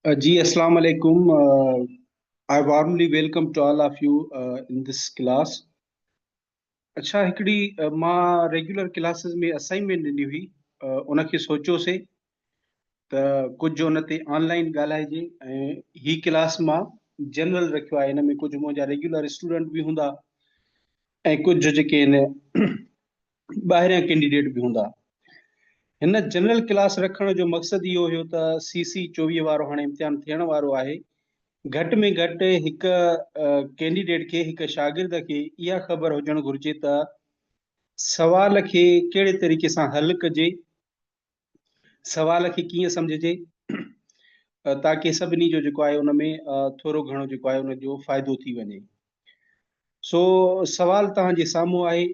Ji, Assalamu alaikum. I warmly welcome to all of you in this class. अच्छा हिकिड़ी मां regular classes में assignment ॾिनी हुई उनखे सोचियोसीं त कुझु उन ते ऑनलाइन ॻाल्हाइजे ऐं ही क्लास मां जनरल रखियो आहे। हिन में कुझु मुंहिंजा रेगुलर स्टूडेंट बि हूंदा ऐं कुझु जेके आहिनि ॿाहिरियां कैंडिडेट बि हूंदा। हिन जनरल क्लास रखण जो मक़सदु इहो हुयो त CC 24 वारो हाणे इम्तिहान थियण वारो आहे। घटि में घटि हिकु कैंडिडेट खे, हिकु शागिर्द खे इहा ख़बर हुजणु घुरिजे त सवाल खे कहिड़े तरीक़े सां हल कजे, सवाल खे कीअं सम्झजे, ताकि सभिनी जो जेको आहे उन में थोरो घणो जेको आहे उन जो फ़ाइदो थी वञे। सो सवाल तव्हांजे साम्हूं आहे।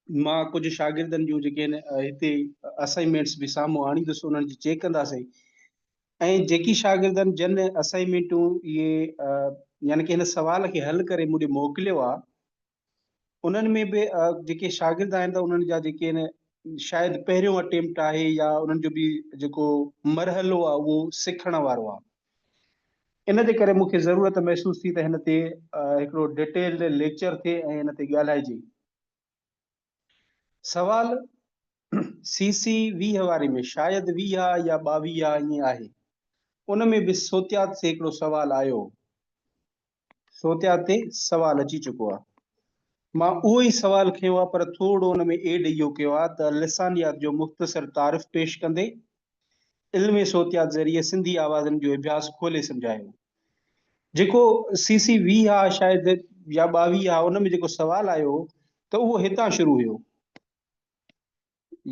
मां कुझु शागिर्दनि जूं जेके आहिनि हिते असाइनमेंट्स बि साम्हूं आणींदुसि, उन्हनि जी चेक कंदासीं। ऐं जेकी शागिर्दनि जन असाइनमेंटूं इहे यानी कि हिन सवाल खे हल करे मूंखे मोकिलियो आहे, उन्हनि में बि जेके शागिर्द आहिनि त उन्हनि जा जेके आहिनि शायदि पहिरियों अटेम्प्ट आहे या उन्हनि जो बि जेको मरहलो आहे उहो सिखण वारो आहे। इन जे करे मूंखे ज़रूरत महसूस थी त हिन ते हिकिड़ो डिटेल्ड लेक्चर थिए ऐं हिन ते ॻाल्हाइजे। सवाल CC 20 वारे में शायदि 20 या 22 ईअं आहे, उन में बि सोतियात से हिकिड़ो सवाल आयो, सोतियात ते सवाल अची चुको आहे। मां उहो ई सवाल खयो आहे, पर थोरो उन में एड इहो कयो आहे त लिसानियात जो मुख़्तसर तारीफ़ पेश कंदे इल्म सोतियात ज़रिए सिंधी आवाज़नि जो अभ्यास खोले सम्झायो। जेको CC 20 आहे शायदि या 22 आहे, उन में जेको सवाल आयो त उहो हितां शुरू हुयो,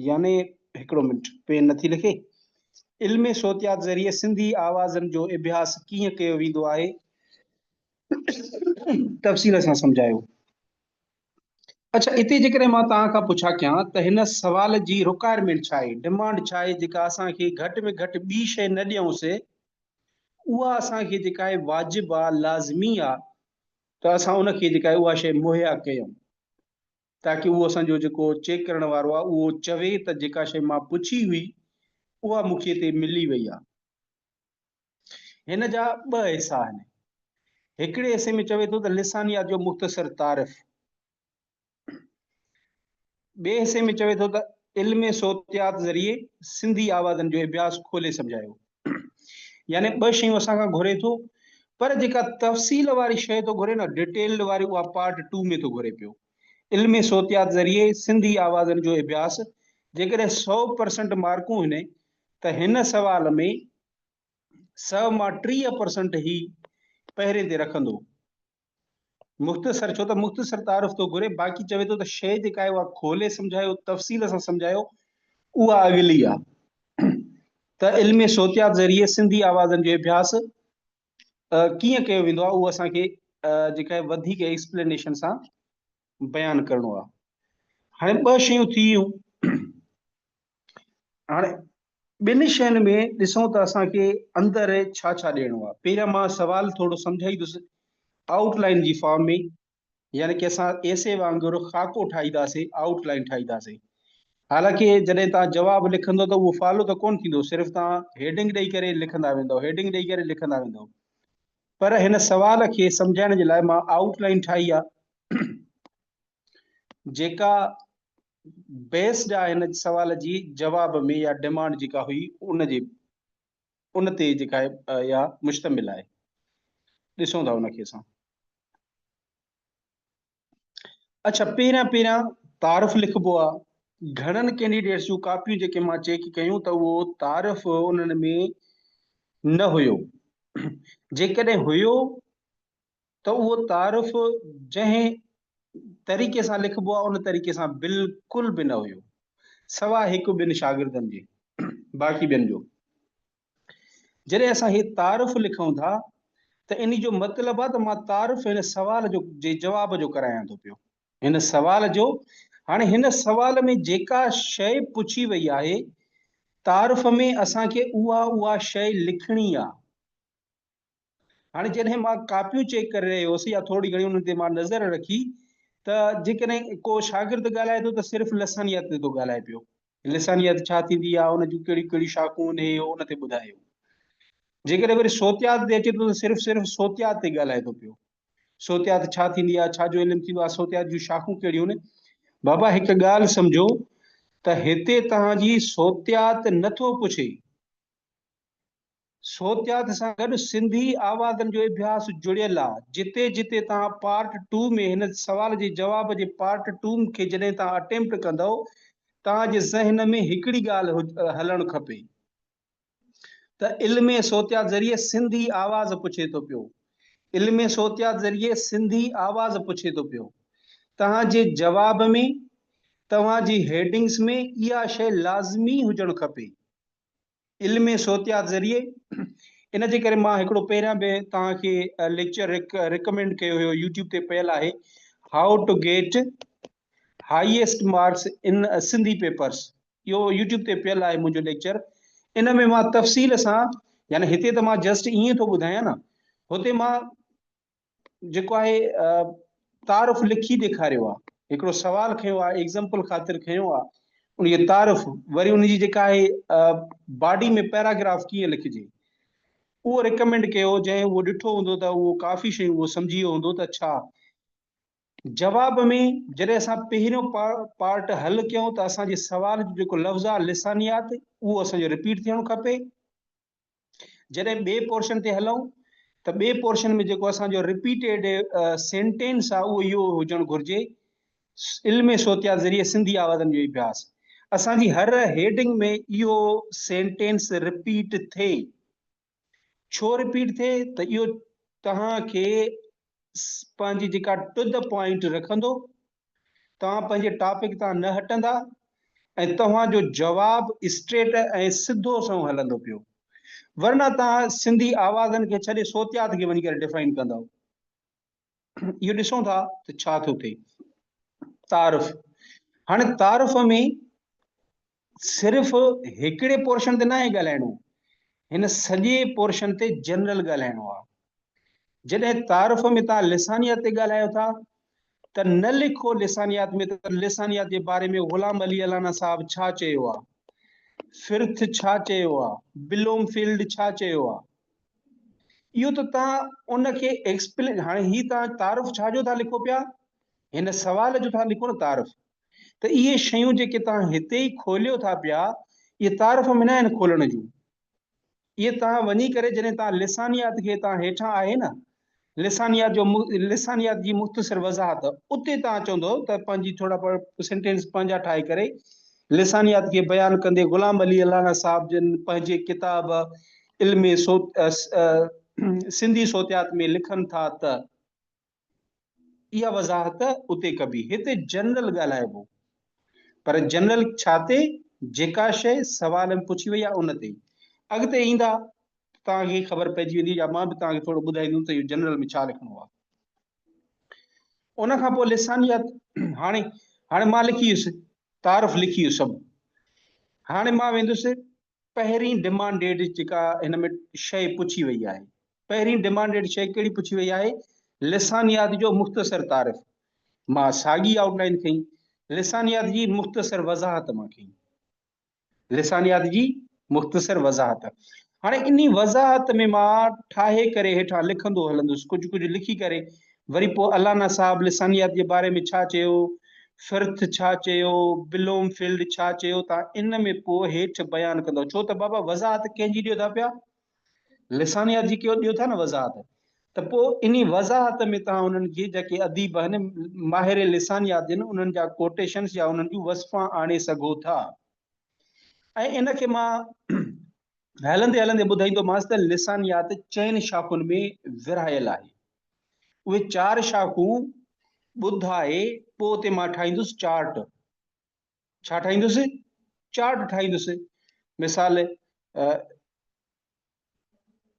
यानी हिकिड़ो मिंट, पेन नथी लिखे। इल्म सोतियात ज़रिए सिंधी आवाज़नि जो अभ्यास कीअं कयो वेंदो आहे, तफ़सील सां सम्झायो। अच्छा, इते जेकॾहिं मां तव्हां खां पुछा कयां त हिन सवाल जी रिक्वायरमेंट छा आहे, डिमांड छा आहे, जेका असांखे घटि में घटि ॿी शइ न ॾियूंसीं उहा असांखे जेका आहे वाजिबु आहे, लाज़मी आहे त असां उनखे जेका आहे उहा शइ मुहैया कयूं, ताकि उहो असांजो जेको चेक करण वारो आहे उहो चवे त जेका शइ मां पुछी हुई उहा मूंखे हिते मिली वई आहे। हिन जा ॿ हिसा आहिनि। हिकिड़े हिसे में चवे थो त लिसानियात जो मुख़्तसर तारीफ़, ॿिए हिसे में चवे थो त इल्म सोतियात ज़रिए सिंधी आवाज़नि जो अभ्यास खोले सम्झायो। यानी ॿ शयूं असां खां घुरे थो, पर जेका तफ़सील वारी शइ थो घुरे न, डिटेल्ड वारी, उहा पार्ट 2 में थो घुरे पियो। इल्म सोतियात ज़रिए सिंधी आवाज़नि जो अभ्यास, जेकॾहिं 100% मार्कूं आहिनि त हिन सवाल में 100 मां 30% ही पहिरें ते रखंदो। मुख़्तसर, छो त मुख़्तसर तारीफ़ थो घुरे, बाक़ी चवे थो त शइ जेका आहे उहा खोले सम्झायो, तफ़सील सां सम्झायो, उहा अॻिली आहे। त इल्म सोतियात ज़रिए सिंधी आवाज़नि जो अभ्यास कीअं कयो वेंदो आहे, उहो असांखे जेका आहे वधीक एक्सप्लेनेशन सां बयानु करणो आहे। हाणे ॿ शयूं थी वियूं। हाणे ॿिनि शयुनि में ॾिसूं त असांखे अंदरि छा छा ॾियणो आहे। पहिरियां मां सवाल थोरो सम्झाईंदुसि आउटलाइन जी फॉर्म में, यानी कि असां एसे वांगुरु ख़ाको ठाहींदासीं, आउटलाइन ठाहींदासीं। हालांकि जॾहिं तव्हां जवाबु लिखंदो त उहो फॉलो त कोन थींदो, सिर्फ़ु तव्हां हेडिंग ॾेई करे लिखंदा वेंदव, हेडिंग ॾेई करे लिखंदा वेंदव। पर हिन सवाल खे सम्झाइण जे लाइ मां आउटलाइन ठाही आहे, जेका बेस्ड आहे हिन सवाल जी जवाब में, या डिमांड जेका हुई उन ते जेका आहे या मुश्तमिल आहे। ॾिसूं था उनखे असां। अच्छा, पहिरियां तारीफ़ लिखबो आहे। घणनि कैंडिडेट्स जूं कापियूं जेके मां चेक कयूं त उहो तारीफ़ उन्हनि में न हुयो। जेकॾहिं हुयो त उहो तारीफ़ जंहिं तरीक़े सां लिखबो आहे उन तरीक़े सां बिल्कुल बि न हुयो, सवाइ हिकु ॿिनि शागिर्दनि जे, बाक़ी ॿियनि जो। जॾहिं असां हे तारीफ़ लिखूं था त इन जो मतिलबु आहे त मां तारीफ़ हिन सवाल जो जे जवाब जो करायां थो पियो, हिन सवाल जो। हाणे हिन सवाल में जेका शइ पुछी वई आहे, तारीफ़ में असांखे उहा शइ लिखणी आहे। हाणे जॾहिं मां कापियूं चेक करे रहियो हुउसि या थोरी घणी उन्हनि ते मां नज़र रखी, त जेकॾहिं को शागिर्द ॻाल्हाए थो त सिर्फ़ु लिसानियत ते थो ॻाल्हाए पियो। लिसानियत छा थींदी आहे, उन जूं कहिड़ियूं कहिड़ियूं शाख़ूं आहिनि, उन ते ॿुधायो। जेकॾहिं वरी सोतियात ते अचे थो त सिर्फ़ु सोतियात ते ॻाल्हाए थो पियो। सोतियात छा थींदी आहे, छा जो इल्मु थींदो आहे, सोतियात जूं शाखूं कहिड़ियूं आहिनि। बाबा हिकु ॻाल्हि सम्झो त हिते तव्हांजी सोतियात नथो पुछे, सोतियात सां गॾु सिंधी आवाज़नि जो अभ्यास जुड़ियल आहे। जिते जिते तव्हां पार्ट 2 में हिन सवाल जे जवाब जे पार्ट 2 खे जॾहिं तव्हां अटेम्प्ट कंदव, तव्हांजे ज़हन में हिकिड़ी ॻाल्हि हलणु खपे त इल्म सोतियात ज़रिए सिंधी आवाज़ पुछे थो पियो, इल्म सोतियात ज़रिए सिंधी आवाज़ पुछे थो पियो। तव्हांजे जवाब में, तव्हांजी हेडिंग्स में इहा शइ लाज़मी हुजणु खपे, इल्म सोतियात ज़रिए। इन जे करे मां हिकिड़ो पहिरियां बि तव्हांखे लेक्चर रिकमेंड कयो हुयो, यूट्यूब ते पियल आहे, how to get highest marks in Sindhi papers. इहो यूट्यूब ते पियल आहे मुंहिंजो लेक्चर। इन में मां तफ़सील सां, यानी हिते त मां जस्ट ईअं थो ॿुधायां न, हुते मां जेको आहे तारुफ़ लिखी ॾेखारियो आहे, हिकिड़ो सवाल खयो आहे, एग्ज़ाम्पल ख़ातिर खयो आहे, उन तारुफ़ वरी उनजी जेका आहे बॉडी में पैराग्राफ कीअं लिखिजे उहो रिकमेंड कयो। जंहिं उहो ॾिठो हूंदो त उहो काफ़ी शयूं उहो सम्झी वियो हूंदो त छा जवाब में जॾहिं असां पहिरियों पार्ट हल कयूं त असांजे सवाल जो जेको लफ़्ज़ आहे लिसानियात, उहो असांजो रिपीट थियणु खपे। जॾहिं ॿिए पोर्शन ते हलूं त ॿिए पोर्शन में जेको असांजो रिपीटेड सेंटेंस आहे उहो इहो हुजणु घुरिजे, इल्म सोतियात ज़रिए सिंधी आवाज़नि जो अभ्यास। असांजी हर हेडिंग में इहो सेंटेंस रिपीट थिए। छो रिपीट थिए त इहो तव्हांखे पंहिंजी जेका टू द पॉइंट रखंदो, तव्हां पंहिंजे टॉपिक तां न हटंदा ऐं तव्हांजो जवाब स्ट्रेट ऐं सिधो सो हलंदो पियो। वरना तव्हां सिंधी आवाज़नि खे छॾे सोतियात खे वञी करे डिफाइन कंदव। इहो ॾिसूं था त छा थो थिए। तारुफ़, हाणे तारुफ़ में सिर्फ़ हिकिड़े पोर्शन ते न आहे ॻाल्हाइणो, हिन सॼे पोर्शन ते जनरल ॻाल्हाइणो आहे। जॾहिं तारुफ़ में तव्हां लिसानियात ते ॻाल्हायो था त न लिखो लिसानियात में त लिसानियात जे बारे में ग़ुलाम अली अलाना साहब छा चयो आहे, फिर्थ छा चयो आहे, बिलोम फील्ड छा चयो आहे, इहो त तव्हां उनखे एक्सप्लेन। हाणे ही तव्हां तारुफ़ छा जो था लिखो पिया, हिन सवाल जो था लिखो न तारुफ़, त इहे शयूं जेके तव्हां हिते ई खोलियो था पिया, इहे तारुफ़ में न आहिनि खोलण जूं। इहे तव्हां वञी करे जॾहिं तव्हां लिसानियात खे तव्हां हेठां आहे न, लिसानियात जी मुख़्तसर वज़ाहत, उते तव्हां चवंदो त पंहिंजी थोरा सेंटेंस पंहिंजा ठाहे करे लिसानियात खे बयानु कंदे ग़ुलाम अली अलाना साहब जन पंहिंजे किताब इल्म सिंधी सोतियात में लिखनि था त इहा वज़ाहत उते कबी। हिते जनरल ॻाल्हाइबो, पर जनरल छा ते, जेका शइ सवाल में पुछी वई आहे उन ते। अॻिते ईंदा तव्हांखे ख़बर पइजी वेंदी, या मां बि तव्हांखे थोरो ॿुधाईंदुमि त इहो जनरल में छा लिखणो आहे। उन खां पोइ लिसानियात, हाणे मां लिखी वियुसि, तारुफ़ लिखी वियुसि सभु। हाणे मां वेंदुसि पहिरीं डिमांडेड जेका हिन में शइ पुछी वई आहे, पहिरीं डिमांडेड शइ कहिड़ी पुछी वई आहे, लिसानियात जो मुख़्तसर तारीफ़। मां साॻी आउटलाइन कई, लिसानियात जी मुख़्तसर वज़ाहत मां कई, लिसानियात जी मुख़्तसर वज़ाहत। हाणे इन वज़ाहत में मां ठाहे करे हेठां लिखंदो हलंदुसि, कुझु कुझु लिखी करे वरी पोइ अलाना साहब लिसानियात जे बारे में छा चयो, फिर्थ छा चयो, बिलोम फील्ड छा चयो, तव्हां इन में पोइ हेठि बयानु कंदो। छो त बाबा वज़ाहत कंहिंजी ॾियो था पिया, लिसानियात जी कयो ॾियो था न वज़ाहत, त पोइ इन वज़ाहत में तव्हां उन्हनि खे जेके अदीब आहिनि, माहिर लिसानियात आहिनि, उन्हनि जा कोटेशन्स या उन्हनि जूं वसफ़ा आणे सघो था। ऐं इनखे मां हलंदे हलंदे ॿुधाईंदोमांसि त लिसानियात 4 शाख़ुनि में विरहायल आहे। उहे 4 शाख़ूं ॿुधाए पोइ उते मां ठाहींदुसि चार्ट। छा ठाहींदुसि? चार्ट ठाहींदुसि। मिसाल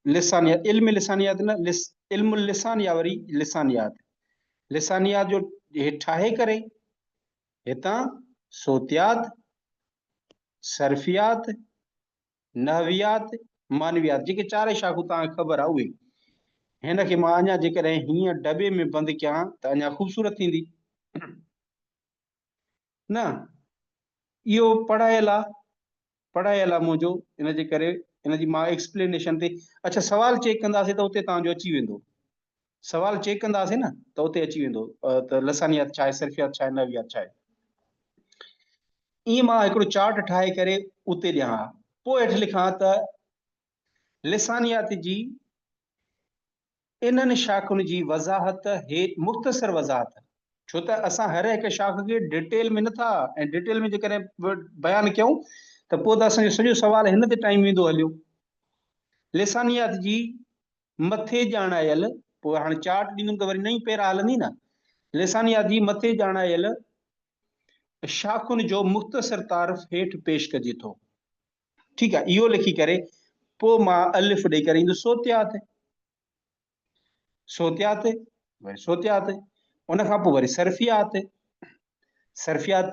लिसानियात, इल्म लिसानियात न, इल्म लिसान या वरी लिसानियात, लिसानियात जो ठाहे करे हितां सोतियात, सर्फियात, नहवियात, मानवियात, जेके 4 शाख़ूं तव्हांखे ख़बर आहे उहे। हिन खे मां अञा जेकॾहिं हीअं डबे में बंदि कयां त अञा ख़ूबसूरत थींदी न। इहो पढ़ायल आहे मुंहिंजो, इन जे करे इन जी मां एक्सप्लेनेशन ते अच्छा सवाल चेक कंदासीं त उते तव्हांजो अची वेंदो सवाल चेक कंदासीं न त उते अची वेंदो त लसानियात छा आहे सिर्फियात छा आहे नवियात छा आहे ईअं मां हिकिड़ो चार्ट ठाहे करे उते ॾियां पोइ हेठि लिखां त लिसानियात जी इन्हनि शाखुनि जी वज़ाहत मुख़्तसर वज़ाहत छो त असां हर हिकु शाख खे डिटेल में नथा ऐं डिटेल में जेकॾहिं बयानु कयूं त पोइ त असांजो सॼो सुवाल हिन ते टाइम वेंदो हलियो लिसानियात जी मथे ॼाणायल पोइ हाणे चार्ट ॾींदुमि त वरी नई पैरा हलंदी न लिसानियात जी मथे ॼाणायल शाखुनि जो मुख़्तसर तारफ़ हेठि पेश कजे थो ठीकु आहे इहो लिखी करे पोइ मां अलिफ ॾेई करे ईंदुसि सोतियात वरी सोतियात उन खां पोइ वरी सर्फियात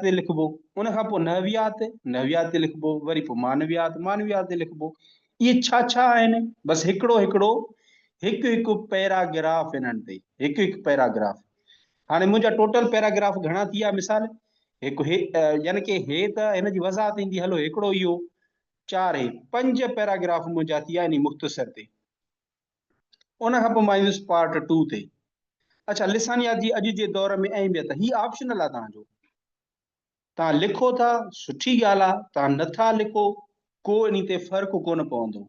ते लिखबो उन खां पोइ नहवियात ते लिखबो वरी पोइ मानवियात ते लिखबो इहे छा आहिनि बसि हिकिड़ो हिकु पैराग्राफ इन्हनि ते हिकु पैराग्राफ हाणे मुंहिंजा टोटल पैराग्राफ घणा थी विया मिसाल हिकु यानी कि हे त हिन जी वज़ाहत ईंदी हलो हिकिड़ो इहो 4 5 पैराग्राफ मुंहिंजा थी विया इन मुख़्तसर ते उन खां पोइ मां ईंदुसि पार्ट 2 ते अच्छा लिसानियात जी अॼु जे दौर में अहमियत ही ऑप्शनल आहे तव्हांजो तव्हां लिखो था सुठी ॻाल्हि आहे तव्हां नथा लिखो को इन ते फ़र्क़ु कोन पवंदो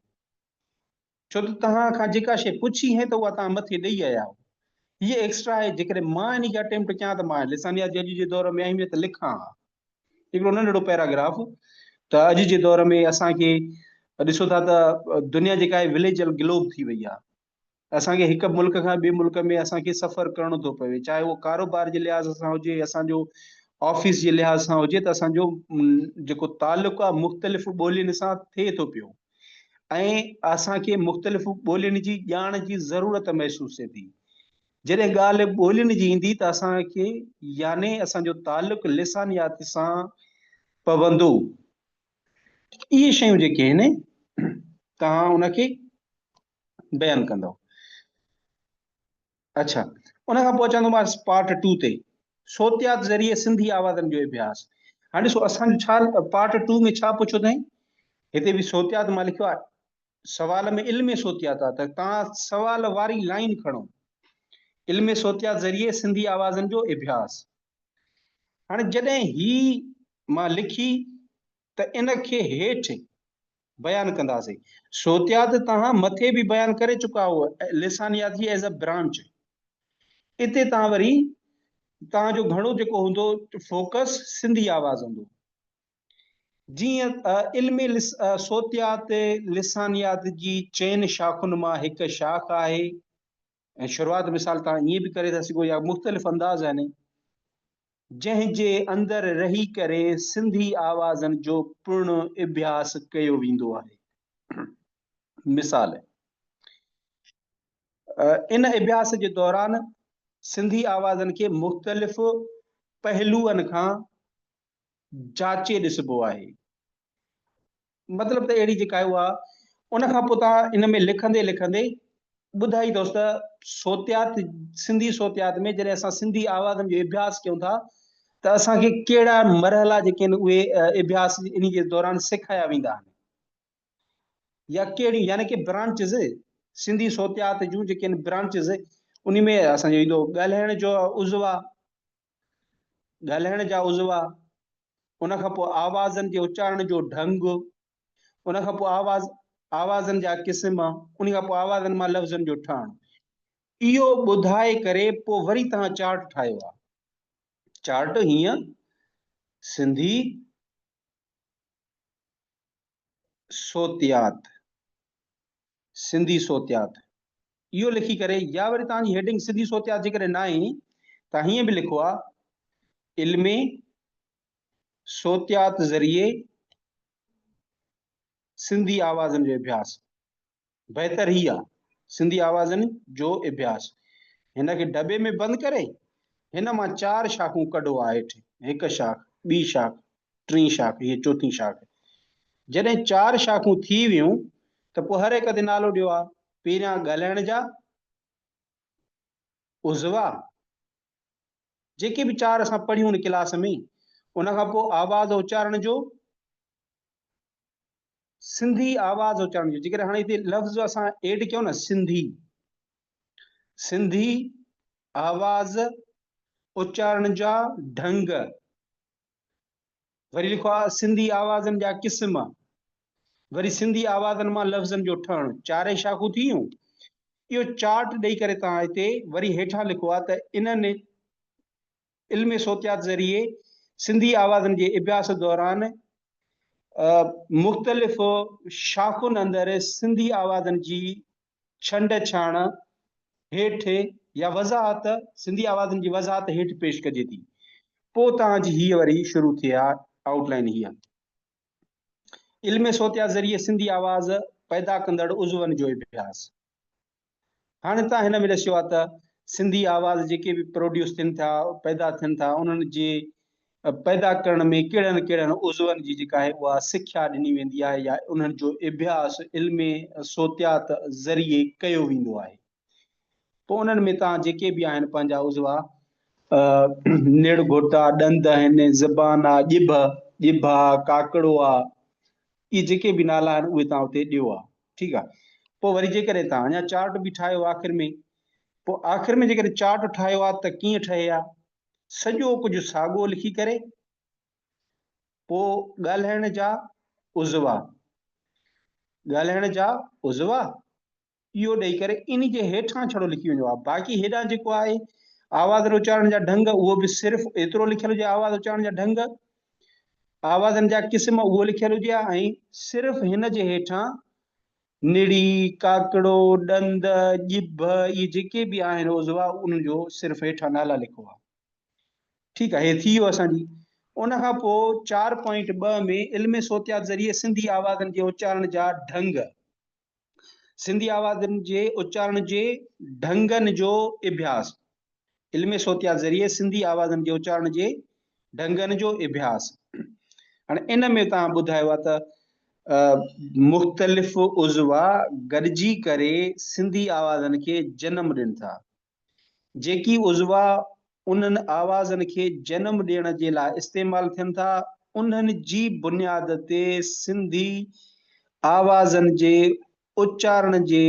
छो त तव्हां खां जेका शइ पुछी है त उहा तव्हां मथे ॾेई आया आहियो ये एक्स्ट्रा है जेकॾहिं मां इन खे अटेम्प्ट कयां त मां लिसानियात जी अॼु जे दौर में अहमियत लिखां हिकिड़ो नंढड़ो पैराग्राफ त अॼु जे दौर में असांखे ॾिसो था त दुनिया जेका आहे विलेजल ग्लोब थी वई आहे असांखे हिकु मुल्क खां ॿिए मुल्क में असांखे सफ़र करणो थो पवे चाहे उहो कारोबार जे लिहाज़ सां हुजे असांजो ऑफिस जे लिहाज़ सां हुजे त असांजो जेको तालुक़ु आहे मुख़्तलिफ़ ॿोलियुनि सां थिए थो पियो ऐं असांखे मुख़्तलिफ़ ॿोलियुनि जी ॼाण जी ज़रूरत महसूस थिए थी जॾहिं ॻाल्हि ॿोलियुनि जी ईंदी त असांखे याने असांजो तालुक़ु लिसानियात सां पवंदो इहे शयूं जेके आहिनि तव्हां उनखे बयानु कंदव अच्छा उन खां पोइ अचंदोमांसि पार्ट 2 ते सोतियात ज़रिए सिंधी आवाज़नि जो अभ्यास हाणे ॾिसो असांजो छा पार्ट 2 में छा पुछियो अथई हिते बि सोतियात मां लिखियो आहे सवाल में इल्म सोतियात आहे त तव्हां सवाल वारी लाइन खणो इल्म सोतियात ज़रिए सिंधी आवाज़नि जो अभ्यास हाणे जॾहिं ही मां लिखी त इन खे हेठि बयानु कंदासीं सोतियात तव्हां मथे बि बयानु करे चुका हो लिसानियात जी एज़ अ ब्रांच इते तव्हां वरी तव्हांजो घणो जेको हूंदो फोकस सिंधी आवाज़ हूंदो जीअं इल्म सोतियात लिसानियात जी चइनि शाखुनि मां हिकु शाख आहे ऐं शुरूआत मिसाल तव्हां ईअं बि करे था सघो या मुख़्तलिफ़ अंदाज़ आहिनि जंहिंजे अंदरि रही करे सिंधी आवाज़नि जो पूर्ण अभ्यास कयो वेंदो आहे मिसाल इन अभ्यास जे दौरान सिंधी आवाज़नि खे मुख़्तलिफ़ पहलूअनि खां जाचे ॾिसबो आहे मतिलबु त अहिड़ी जेका आहे उहा उन खां पोइ तव्हां इन में लिखंदे लिखंदे ॿुधाईंदोसि त सोतियात सिंधी सोतियात में जॾहिं असां सिंधी आवाज़नि जो अभ्यास कयूं था त असांखे कहिड़ा मरहला जेके आहिनि उहे अभ्यास इन जे दौरान सेखारिया वेंदा आहिनि या कहिड़ी यानी कि ब्रांचिस सिंधी सोतियात जूं जेके आहिनि ब्रांचिस उन में असांजो ईंदो ॻाल्हाइण जो उज़वा ॻाल्हाइण जा उज़वा उन खां पोइ आवाज़नि जे उचारण जो ढंग उन खां पोइ आवाज़नि जा क़िस्म उन खां पोइ आवाज़नि मां लफ़्ज़नि जो ठहणु इहो ॿुधाए करे पोइ वरी तव्हां चार्ट ठाहियो आहे चार्ट हीअं सिंधी सोतियात इहो लिखी करे या वरी तव्हांजी हेडिंग सिंधी सोतियात जेकॾहिं न आहे तव्हां हीअं बि लिखो आहे इल्मे सोतियात ज़रिए सिंधी आवाज़नि जो अभ्यास बहितर ही आहे सिंधी आवाज़नि जो अभ्यास हिन खे डॿे में बंदि करे हिन मां 4 शाखूं कढो आहे हेठि हिकु शाख ॿी शाख टीं शाख हीअ चौथी शाख जॾहिं 4 शाखूं थी वियूं त पोइ हर हिकु ते नालो ॾियो आहे पहिरियां ॻाल्हाइण जा उज़वा जेके बि 4 असां पढ़ियूं क्लास में उन खां पोइ आवाज़ उचारण जो सिंधी आवाज़ उच्चारण जो जेकर हाणे हिते लफ़्ज़ असां ऐड कयो न सिंधी सिंधी आवाज़ उच्चारण जा ढंग वरी लिखो आहे सिंधी आवाज़नि जा क़िस्म वरी सिंधी आवाज़नि मां लफ़्ज़नि जो ठहणु चारई शाखूं थी वियूं इहो चार्ट ॾेई करे तव्हां हिते वरी हेठां लिखो आहे त इन्हनि इल्म सोतियात ज़रिए सिंधी आवाज़नि जे अभ्यास दौरान मुख़्तलिफ़ शाखुनि अंदरि सिंधी आवाज़नि जी छंड छाण हेठि या वज़ाहत सिंधी आवाज़नि जी वज़ाहत हेठि पेश कजे थी पोइ तव्हांजी हीअ वरी शुरू थी आहे आउटलाइन हीअ इल्म सोतिया ज़रिए सिंधी आवाज़ पैदा कंदड़ उज़वनि जो अभ्यास हाणे तव्हां हिन में ॾिसियो आहे त सिंधी आवाज़ जेके बि प्रोड्यूस थियनि था पैदा थियनि था उन्हनि जे पैदा करण में कहिड़नि कहिड़नि उज़वनि जी जेका आहे उहा सिख्या ॾिनी वेंदी आहे या उन्हनि जो अभ्यास इल्म सोतियात ज़रिए कयो वेंदो आहे पोइ उन्हनि में तव्हां जेके बि आहिनि पंहिंजा उज़वा निड़ घोटा ॾंद आहिनि ज़बान आहे ॼिभ आहे काकड़ो आहे इहे जेके बि नाला आहिनि उहे तव्हां हुते ॾियो आहे ठीकु आहे पोइ वरी जेकॾहिं तव्हां अञा चार्ट बि ठाहियो आख़िर में पोइ आख़िर में जेकॾहिं चार्ट ठाहियो आहे त कीअं ठहे आहे सॼो कुझु साॻियो लिखी करे पोइ ॻाल्हाइण जा उज़वा इहो ॾेई करे इन जे हेठां छड़ो लिखी वञो आहे बाक़ी हेॾां जेको आहे आवाज़ उच्चारण जा ढंग उहो बि सिर्फ़ु एतिरो लिखियलु हुजे आवाज़ उच्चारण जा ढंग आवाज़नि जा क़िस्म उहो लिखियलु हुजे ऐं सिर्फ़ु हिन जे हेठां निड़ी काकड़ो ॾंद ॼिभ इहे जेके बि आहिनि उज़वा उन्हनि जो सिर्फ़ु हेठां नाला लिखो आहे ठीकु आहे हे थी वियो असांजी उन खां पोइ 4.2 में इल्म सोतियात ज़रिए सिंधी आवाज़नि जे उच्चारण जा ढंग सिंधी आवाज़नि जे उच्चारण जे ढंगनि जो अभ्यास इल्म सोतियात ज़रिए सिंधी आवाज़नि जे उच्चारण जे ढंगनि जो अभ्यास हाणे इन में तव्हां ॿुधायो आहे त मुख़्तलिफ़ उज़वा गॾिजी करे सिंधी आवाज़नि खे जनम ॾियनि था जेकी उज़वा उन्हनि आवाज़नि खे जनम ॾियण जे लाइ इस्तेमालु थियनि था उन्हनि जी बुनियाद ते सिंधी आवाज़नि जे उच्चारण जे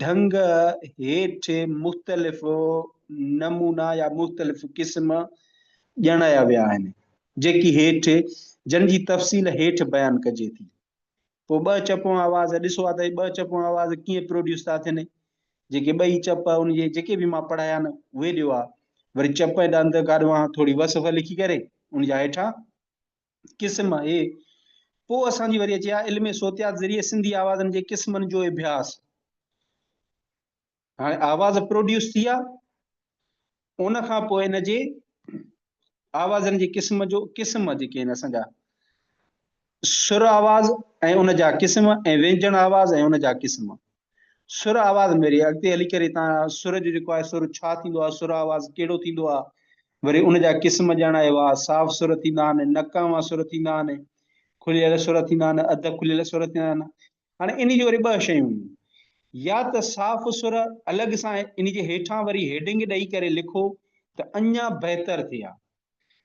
ढंग हेठि मुख़्तलिफ़ नमूना या मुख़्तलिफ़ क़िस्म ॼाणाया विया आहिनि जेकी हेठि जन जी तफ़सील हेठि बयानु कजे थी पोइ ॿ चपो आवाज़ ॾिसो आहे त ॿ चपो आवाज़ कीअं प्रोड्यूस था थियनि जेके ॿई चप उन जे जेके बि मां पढ़ाया आहिनि उहे ॾियो आहे वरी चप ॾंद काॾवां थोरी वसफ़ लिखी करे उन जा हेठां क़िस्म हे पोइ असांजी वरी अचे आहे इल्म सोतियात ज़रिए सिंधी आवाज़नि जे क़िस्मनि जो अभ्यास हाणे आवाज़ प्रोड्यूस थी आहे उन खां पोइ इन जे आवाज़नि जे क़िस्म जेके आहिनि असांजा सुर आवाज़ ऐं उन जा क़िस्म ऐं व्यंजन आवाज़ ऐं उन जा क़िस्म सुर आवाज़ में अॻिते हली करे तव्हां सुर जो जेको आहे सुर छा थींदो आहे सुर आवाज़ कहिड़ो थींदो आहे वरी उन जा क़िस्म ॼाणायो आहे साफ़ सुर थींदा आहिनि नकामा सुर थींदा आहिनि खुलियल सुर थींदा आहिनि अधु खुलियल सुर थींदा आहिनि हाणे इन जी वरी ॿ शयूं या त साफ़ सुर अलॻि सां इन जे हेठां वरी हेडिंग ॾेई करे लिखो त अञा बहितर थिए हा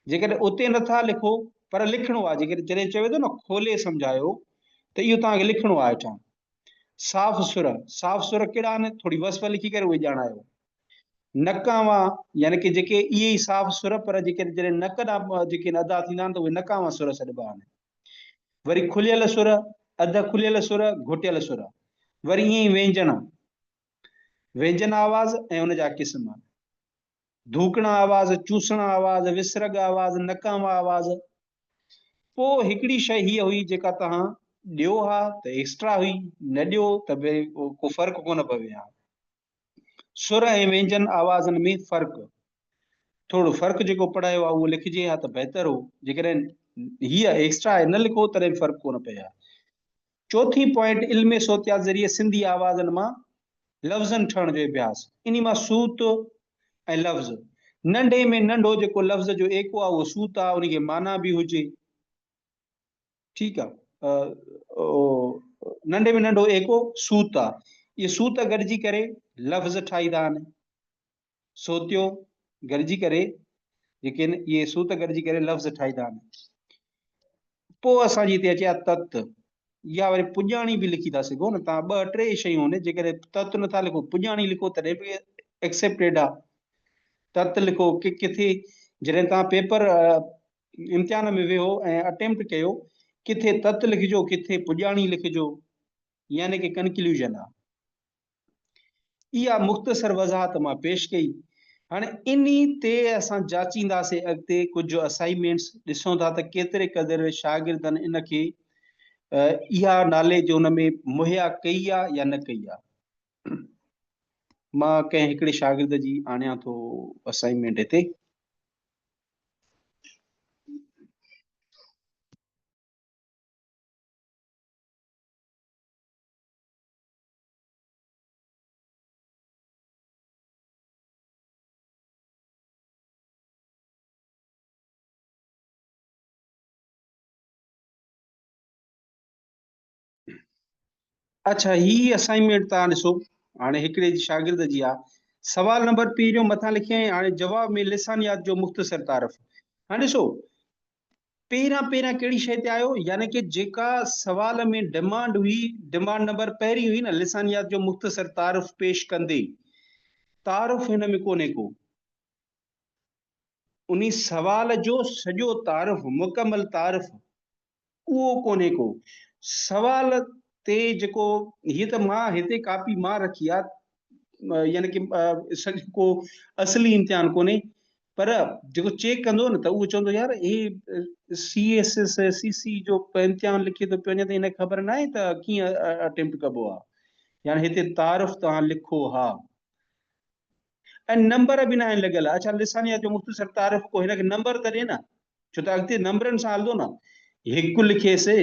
जेकॾहिं उते नथा लिखो पर लिखणो आहे जेकॾहिं जॾहिं चवे थो न खोले सम्झायो त इहो तव्हांखे लिखणो आहे हेठां साफ़ सुर कहिड़ा आहिनि थोरी वसफ़ लिखी करे उहे ॼाणायो नकावा यानी कि जेके इहे ई साफ़ सुर पर जेके जॾहिं नक ॾांहुं जेके अदा थींदा आहिनि त उहे नकावा सुर सॾिबा आहिनि वरी खुलियल सुर अधु खुलियल सुर घुटियल सुर वरी ईअं ई व्यंजन आवाज़ ऐं उन जा क़िस्म धूकणा आवाज़ चूसणा आवाज़ विसरग आवाज़ नकामा आवाज़ पोइ हिकिड़ी शइ हीअ हुई जेका तव्हां ॾियो हा त एक्स्ट्रा हुई न ॾियो त भई को फ़र्क़ु कोन पवे हा सुर ऐं व्यंजन आवाज़नि में फ़र्क़ु थोरो फ़र्क़ु जेको पढ़ायो आहे उहो लिखिजे हा त बहितर हो जेकॾहिं हीअ एक्स्ट्रा आहे न लिखो तॾहिं फ़र्क़ु कोन पए हा चौथी पॉइंट इल्म सोतियात ज़रिए सिंधी आवाज़नि मां लफ़्ज़नि ठहण जो अभ्यास इन मां सूत ऐं लफ़्ज़ नंढे में नंढो जेको लफ़्ज़ जो एको आहे उहो सूत आहे उनखे माना बि हुजे ठीकु आहे नंढे में नंढो एको सूत आहे इहे सूत गॾिजी करे लफ़्ज़ ठाहींदा आहिनि सोतियो गॾिजी करे जेके आहिनि इहे सूत गॾिजी करे लफ़्ज़ ठाहींदा आहिनि पोइ असांजी हिते अचे हा तत या वरी पुॼाणी बि लिखी था सघो न तव्हां, 2-3 शयूं आहिनि। जेकॾहिं तत नथा लिखो, पुॼाणी लिखो तॾहिं बि एक्सेप्टेड आहे। तत लिखो कि किथे जॾहिं तव्हां पेपर इम्तिहान में वियो ऐं अटेम्प्ट कयो, किथे तत लिखिजो, किथे पुॼाणी लिखिजो, यानी कि कंक्लूजन आहे। इहा मुख़्तसर वज़ाहत मां पेश कई। हाणे इन्ही ते असां जाचींदासीं अॻिते कुझु असाइनमेंट्स, ॾिसूं था त केतिरे क़दुरु शागिर्दनि इन खे इहा नॉलेज उन में मुहैया कई आहे या न कई आहे। मां कंहिं हिकिड़े शागिर्द जी आणियां थो असाइनमेंट हिते। अच्छा, ही असाइनमेंट तव्हां ॾिसो, हाणे हिकिड़े शागिर्द जी आहे। सवाल नंबर पहिरियों मथां लिखियईं, हाणे जवाब में लिसानियात जो मुख़्तसर तारफ़। हाणे ॾिसो, पहिरियां कहिड़ी शइ ते आयो, यानी कि जेका सवाल में डिमांड हुई, डिमांड नंबर पहिरीं हुई न, लिसानियात जो मुख़्तसर तारफ़ पेश कंदे, तारफ़ हिन में कोन्हे को। उन सवाल जो सॼो तारफ़, मुकमल तारफ़ उहो कोन्हे को। सवाल ते जेको, हीअ त मां हिते कापी मां रखी आहे, यानी कि को असली इम्तिहान कोन्हे, पर जेको चेक कंदो न त उहो चवंदो यार हे CSSCC जो इम्तिहान लिखे थो पियो वञे त हिनखे ख़बर न आहे त कीअं अटेम्प्ट कबो आहे। यानी हिते तारफ़ तव्हां लिखो हा, ऐं नंबर बि न आहिनि लॻियल। अच्छा, लिसानियात जो मुख़्तसर तारफ़ को हिनखे नंबर त ॾिए न, छो त अॻिते नंबरनि सां हलंदो न। हिकु लिखेसि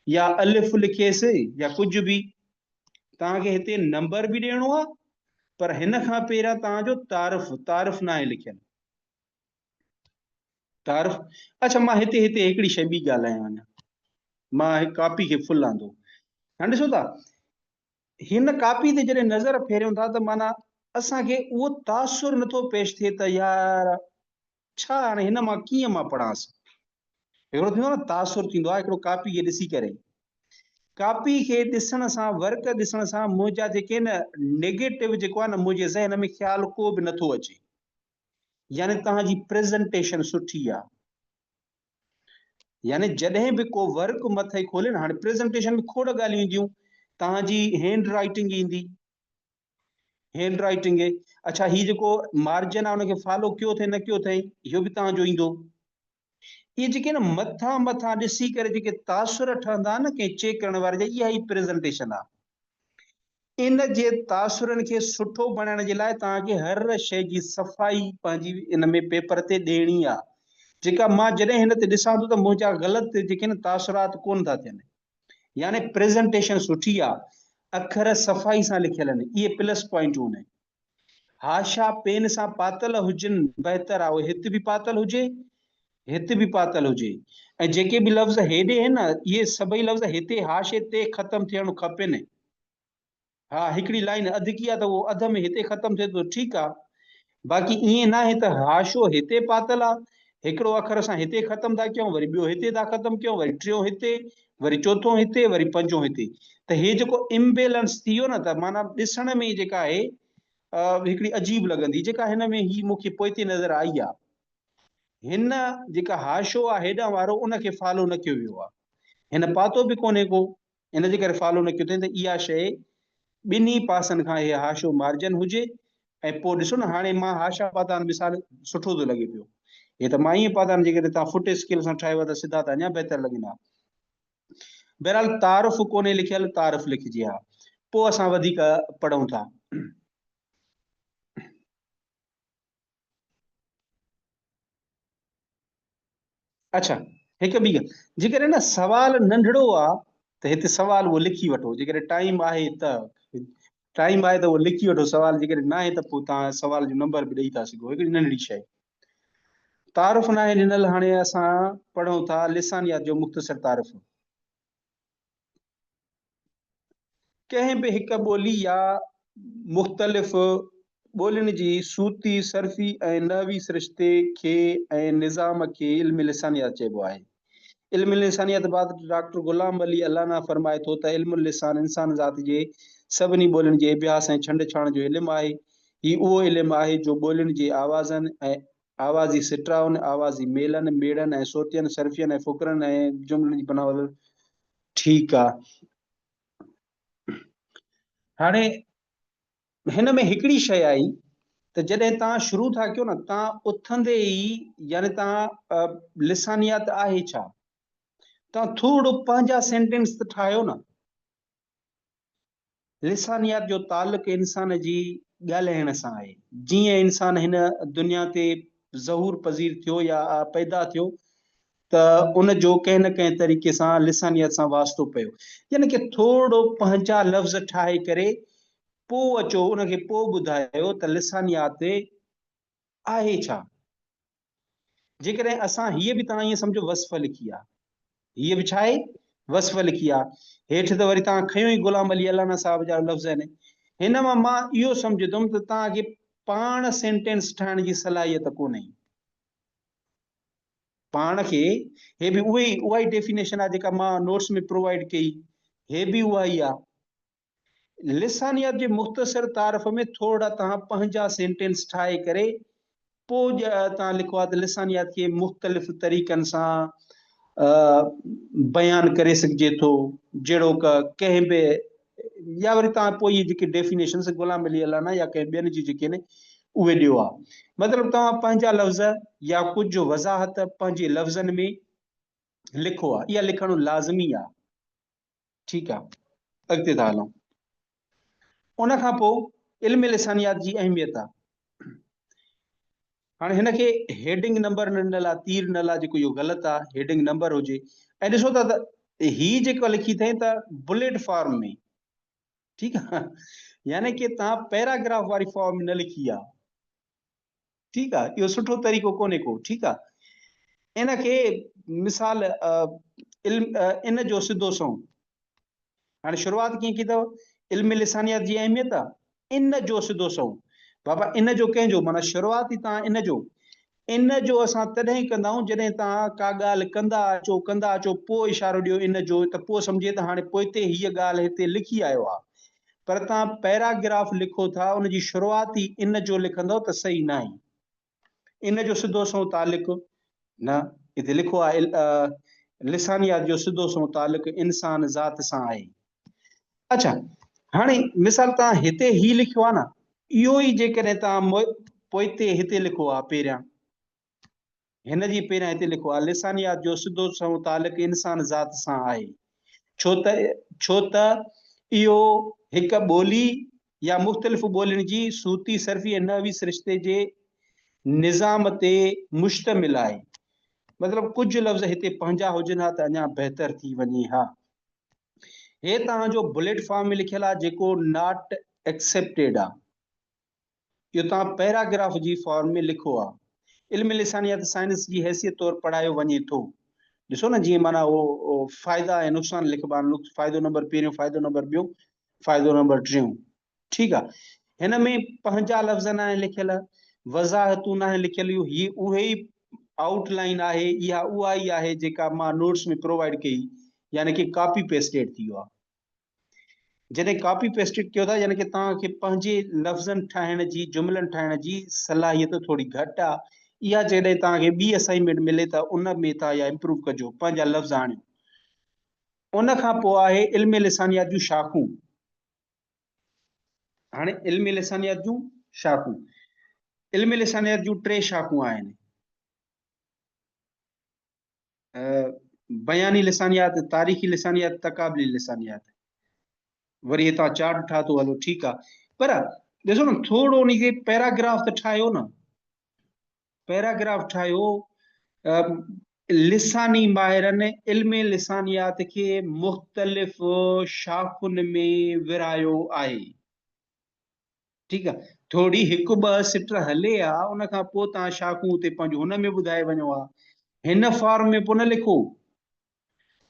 या अलिफ लिखेसि या कुझु बि, तव्हांखे हिते नंबर बि ॾियणो आहे, पर हिन खां पहिरियां तव्हांजो तारफ़ न आहे लिखियल, तारफ़। अच्छा, मां हिते हिकिड़ी शइ ॿी ॻाल्हायां। अञा मां कापी खे फुल आंदो। हाणे ॾिसो था, हिन कापी ते जॾहिं नज़र फेरियूं था त माना असांखे उहो तासुर नथो पेश थिए त यार छा हाणे हिन मां कीअं मां पढ़ांसि। हिकिड़ो थींदो न तासुर थींदो आहे हिकिड़ो कापी खे ॾिसी करे। कापी खे ॾिसण सां, वर्क ॾिसण सां मुंहिंजा जेके न नेगेटिव जेको आहे न, मुंहिंजे ज़हन में ख़्यालु को बि नथो अचे, यानी तव्हांजी प्रेज़ेंटेशन सुठी आहे। यानी जॾहिं बि को वर्क मथे खोले न, हाणे प्रेज़ेंटेशन में खोड़ ॻाल्हियूं ईंदियूं, तव्हांजी हैंड राइटिंग ईंदी, हैंड राइटिंग। अच्छा, ही जेको मार्जिन आहे उनखे फॉलो कयो अथई न कयो अथई, इहो बि तव्हांजो ईंदो। इहे जेके न मथां ॾिसी करे जेके तासुर ठहंदा न कंहिं चेक करण वारे जा, इहा ई प्रेज़ेंटेशन आहे। इन जे तासुरनि खे सुठो बणाइण जे लाइ तव्हांखे हर शइ जी सफ़ाई पंहिंजी इन में पेपर ते ॾियणी आहे। जेका मां जॾहिं हिन ते ॾिसां थो त मुंहिंजा ग़लति जेके न तासुरात कोन था थियनि, यानी प्रेज़ेंटेशन सुठी आहे, अखर सफ़ाई सां लिखियल आहिनि, इहे प्लस पॉइंटूं आहिनि। हाशा पेन सां पातल हुजनि बहितर आहे, उहे हिते बि पातल हुजे, हिते बि पातल हुजे। ऐं जेके बि लफ़्ज़ हेॾे आहिनि न, इहे सभई लफ़्ज़ हिते हाशे ते ख़तम थियणु खपेनि। हा, हिकिड़ी लाइन अधु की आहे त उहो अध में हिते ख़तम थिए थो, ठीकु आहे। बाक़ी ईअं न आहे त हाशो हिते पातल आहे, हिकिड़ो अखर असां हिते ख़तम था कयूं, वरी ॿियो हिते था ख़तम कयूं, वरी टियों हिते, वरी चोथों हिते, वरी पंजों हिते। त हे जेको इम्बेलेंस थी वियो न, त माना ॾिसण में जेका आहे हिकिड़ी अजीब लॻंदी, जेका हिन में ही मूंखे पोइते नज़र आई आहे। हिन जेका हाशो आहे हेॾां वारो, उनखे फॉलो न कयो वियो आहे, हिन पातो बि कोन्हे को, इन जे करे फॉलो न कयो अथई। त इहा शइ ॿिन्ही पासनि खां इहे हाशो मार्जन हुजे। ऐं पोइ ॾिसो न, हाणे मां हाशा पाता आहिनि, मिसाल सुठो थो लॻे पियो। हे त मां ईअं पाता आहिनि, जेकॾहिं तव्हां फुट स्केल सां ठाहियो त सिधा त अञा बहितर लॻंदा। बहरहाल तारफ़ कोन्हे लिखियल, तारफ़ लिखिजे हा। पोइ असां वधीक पढ़ूं था। अच्छा, हिकु ॿी ॻाल्हि, जेकॾहिं न सवाल नंढड़ो आहे त हिते सवाल उहो लिखी वठो, जेकॾहिं टाइम आहे त। टाइम आहे त उहो लिखी वठो सवाल, जेकॾहिं न आहे त पोइ तव्हां सवाल जो नंबर बि ॾेई था सघो, हिकिड़ी नंढड़ी शइ। तारफ़ न आहे ॾिनल, हाणे असां पढ़ूं था लिसानियात जो मुख़्तसर तारफ़। कंहिं बि हिकु ॿोली या मुख़्तलिफ़ ॿोलियुनि जी सूती, सर्फ़ी ऐं नहवी सिरिश्ते खे ऐं निज़ाम खे इल्म लिसानियात चइबो आहे। इल्म लिसानियत बाद डॉक्टर गुलाम अली अल्लाना फरमाए थो त इल्म लिसान इंसान ज़ात जे सभिनी ॿोलियुनि जे अभ्यास ऐं छंड छाण जो इल्मु आहे। ही उहो इल्मु आहे जो ॿोलियुनि जे आवाज़नि ऐं आवाज़ी सिटराउनि, आवाज़ी मेलनि, मेड़नि ऐं सोतियनि, सर्फियनि ऐं फुकरनि ऐं जुमिलनि जी बनावल ठीकु आहे। हाणे हिन में हिकिड़ी शइ आई त जॾहिं तव्हां शुरू था कयो न, तव्हां उथंदे ई यानी तव्हां लिसानियत आहे छा, तव्हां थोरो पंहिंजा सेंटेंस त ठाहियो न। लिसानियत जो ताल्लुक इंसान जी ॻाल्हाइण सां आहे। जीअं इंसान हिन दुनिया ते ज़हूर पज़ीर थियो या पैदा थियो त उन जो कंहिं न कंहिं तरीक़े सां लिसानियत सां वास्तो पियो, यानी कि थोरो पंहिंजा लफ़्ज़ ठाहे करे पोइ अचो उनखे पोइ ॿुधायो त लिसानियत आहे छा। जेकॾहिं असां हीअ बि तव्हां ईअं सम्झो वस्फ़ लिखी आहे, हीअ बि छा आहे, वस्फ़ लिखी आहे। हेठि त वरी तव्हां खयो ई गुलाम अली अल्लाना साहब जा लफ़्ज़ आहिनि। हिन मां इहो सम्झंदुमि त तव्हांखे पाण सेंटेंस ठाहिण जी सलाहियत कोन्हे। पाण खे हे बि उहा ई डेफिनेशन आहे जेका मां नोट्स में प्रोवाइड कई, हे बि उहा ई आहे। लिसानियत जे मुख़्तसर तारफ़ में थोड़ा तव्हां पंहिंजा सेंटेंस ठाहे करे पोइ तव्हां लिखो आहे त लिसानियत खे मुख़्तलिफ़ तरीक़नि सां बयान करे सघिजे थो, जहिड़ो कंहिं बि, या वरी तव्हां पोइ इहे जेके डेफिनेशन्स गुलाम अली अल्लाना या कंहिं ॿियनि जी जेके आहिनि उहे ॾियो आहे। मतिलबु तव्हां पंहिंजा लफ़्ज़ या कुझु वज़ाहत पंहिंजे लफ़्ज़नि में लिखो आहे, इहा लिखणु लाज़मी आहे। ठीकु आहे, अॻिते था हलूं। उन खां पोइ इल्म लिसानियत जी अहमियत आहे। हाणे हिनखे हेडिंग नंबर न ॾिनल आहे, तीर ॾिनल आहे, जेको इहो ग़लति आहे, हेडिंग नंबर हुजे। ऐं ॾिसो था त हीअ जेको लिखी अथई त बुलेट फॉर्म में, ठीकु आहे, यानी कि तव्हां पैराग्राफ वारी फॉर्म न लिखी आहे। ठीकु आहे, इहो सुठो तरीक़ो कोन्हे को। ठीकु आहे, इनखे मिसाल इन जो सिधो सौ, हाणे शुरूआत कीअं की अथव, इल्म लिसानियत जी अहमियत आहे, इन जो सिधो सौ। बाबा इन जो कंहिंजो, माना शुरूआत ई तव्हां इन जो असां तॾहिं कंदा आहियूं जॾहिं तव्हां का ॻाल्हि कंदा अचो पोइ इशारो ॾियो इन जो, त पोइ सम्झे त हाणे पोइते हीअ ॻाल्हि हिते लिखी आयो आहे। पर तव्हां पैराग्राफ लिखो था, उनजी शुरूआत ई इन जो लिखंदव त सही न आहे। इन जो सिधो सो ताल्लुक न, हिते लिखो आहे लिसानियत जो सिधो सो ताल्लुक इंसान ज़ात सां आहे। अच्छा, हाणे मिसाल तव्हां हिते ही लिखियो आहे न, इहो ई जेकॾहिं तव्हां पोइते हिते लिखो आहे पहिरियां, हिन जी पहिरियां हिते लिखो आहे लिसानियत जो सिधो सो ताल्लुक इंसान ज़ात सां आहे। छो त इहो हिकु ॿोली या मुख़्तलिफ़ ॿोलियुनि जी सूती, सर्फ़ी ऐं नहवी सिरिश्ते जे निज़ाम ते मुश्तमिल आहे। मतिलबु कुझु लफ़्ज़ हिते पंहिंजा हुजनि हा त अञा बहितर थी वञे हा। हे तव्हांजो बुलेट फॉर्म में लिखियल आहे जेको नॉट एक्सेप्टेड आहे, इहो तव्हां पैराग्राफ जी फॉर्म में लिखो आहे। इल्म लिसानियत साइंस जी हैसियत तौरु पढ़ायो वञे थो। ॾिसो न, जीअं माना उहो फ़ाइदा ऐं नुक़सान लिखबा आहिनि, फ़ाइदो नंबर पहिरियों, फ़ाइदो नंबर ॿियो, फ़ाइदो नंबर टियों। ठीकु आहे, हिन में पंहिंजा लफ़्ज़ न आहिनि लिखियल, वज़ाहतूं न आहिनि लिखियल, ही उहे ई आउटलाइन आहे, इहा उहा ई आहे जेका मां नोट्स में प्रोवाइड कई, यानी कि कॉपी पेस्टेड थी वियो आहे। जॾहिं कॉपी पेस्टेड कयो था, यानी कि तव्हांखे पंहिंजे लफ़्ज़नि ठाहिण जी, जुमिलनि ठाहिण जी सलाहियत थोरी घटि आहे। इहा जॾहिं तव्हांखे ॿी असाइनमेंट मिले त उन में तव्हां इहा इम्प्रूव कजो, पंहिंजा लफ़्ज़ आणियो। उन खां पोइ आहे इल्म लिसानियत जूं शाख़ूं। हाणे इल्म लिसानियत जूं शाख़ूं, इल्म लिसानियत जूं 3 शाख़ूं आहिनि। बयानी लिसानियत, तारीख़ी लिसानियत, तक़ाबली लिसानियत। वरी हितां चार्ट ठातो, हलो ठीकु आहे। पर ॾिसो न, थोरो उनखे पैराग्राफ त ठाहियो न, पैराग्राफ ठाहियो। लिसानी माहिरनि इल्म लिसानियत खे मुख़्तलिफ़ शाख़ुनि में विरायो आहे। ठीकु आहे, थोरी हिकु ॿ सिट हले आहे, उन खां पोइ तव्हां शाख़ूं उते पंहिंजो हुन में ॿुधाए वञो आहे। हिन फॉर्म में पोइ न लिखो,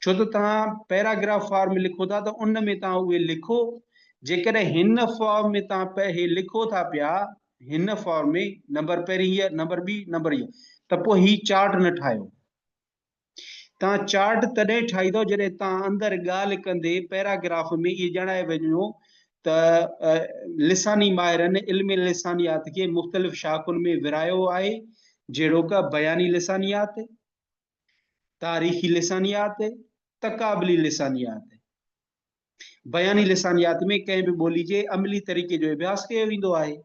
छो त तव्हां पैराग्राफ फॉर्म में लिखो था त उन में तव्हां उहे लिखो। जेकॾहिं हिन फॉर्म में तव्हां हे लिखो था पिया, हिन फॉर्म में नंबर पहिरीं हीअ, नंबर ॿी, नंबर हीअ, त पोइ ही चार्ट न ठाहियो। ता चार्ट तॾहिं ठाहींदो जॾहिं तव्हां अंदरि ॻाल्हि कंदे पैराग्राफ में ये ॼाणाए वञो त लिसानी माहिरनि इल्म लिसानियात के मुख़्तलिफ़ शाख़ुनि में विरायो आहे, जहिड़ो का बयानी लिसानियात, तारीख़ी लिसानियात, तक़ाबली लिसानियात। बयानी लिसानियात में कंहिं बि ॿोली जे अमली तरीक़े जो अभ्यास कयो वेंदो आहे।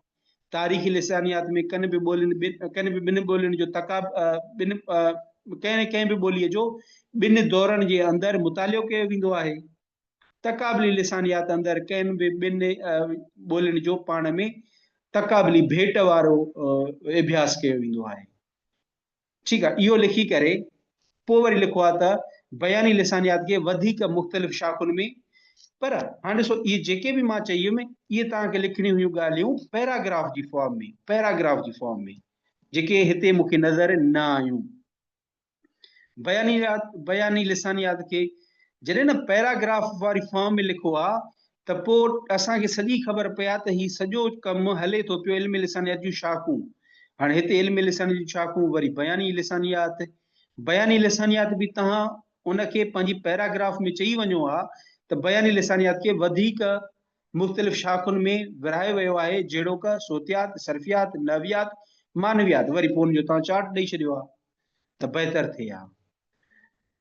तारीख़ी लिसानियात में कंहिं बि ॿिनि ॿोलियुनि जो कंहिं बि ॿोलीअ जो ॿिनि दौरनि जे अंदरि मुतालियो कयो वेंदो आहे। तक़ाबली लिसानियात अंदरि कंहिं बि ॿिनि ॿोलियुनि जो पाण में तक़ाबली भेट वारो अभ्यास कयो वेंदो आहे। ठीकु आहे, इहो लिखी करे पोइ वरी लिखो आहे त बयानी लिसानियात खे वधीक मुख़्तलिफ़ शाख़ुनि में, पर हाणे ॾिसो इहे जेके बि मां चयूं इहे तव्हांखे लिखणियूं हुयूं ॻाल्हियूं पैराग्राफ जी फॉर्म में, पैराग्राफ जी फॉर्म में, जेके हिते मूंखे नज़र न आयूं। बयानी लिसानियात के जॾहिं न पैराग्राफ वारी फॉर्म में लिखो आहे त पोइ असांखे सॼी ख़बर पई आहे त हीउ सॼो कमु हले थो पियो इल्म लिसानियात जूं शाख़ूं। हाणे हिते इल्म लिसानियात जूं शाख़ूं वरी बयानी लिसानियात, बयानी लिसानियात बि तव्हां उनखे पंहिंजी पैराग्राफ में चई वञो आहे त बयानी लिसानियात खे वधीक मुख़्तलिफ़ शाख़ुनि में विरहायो वियो आहे, जहिड़ो का सोतियात, सर्फियात, नवियात, मानवियात। वरी पोइ उनजो तव्हां चार्ट ॾेई छॾियो आहे त बहितर थिए हा।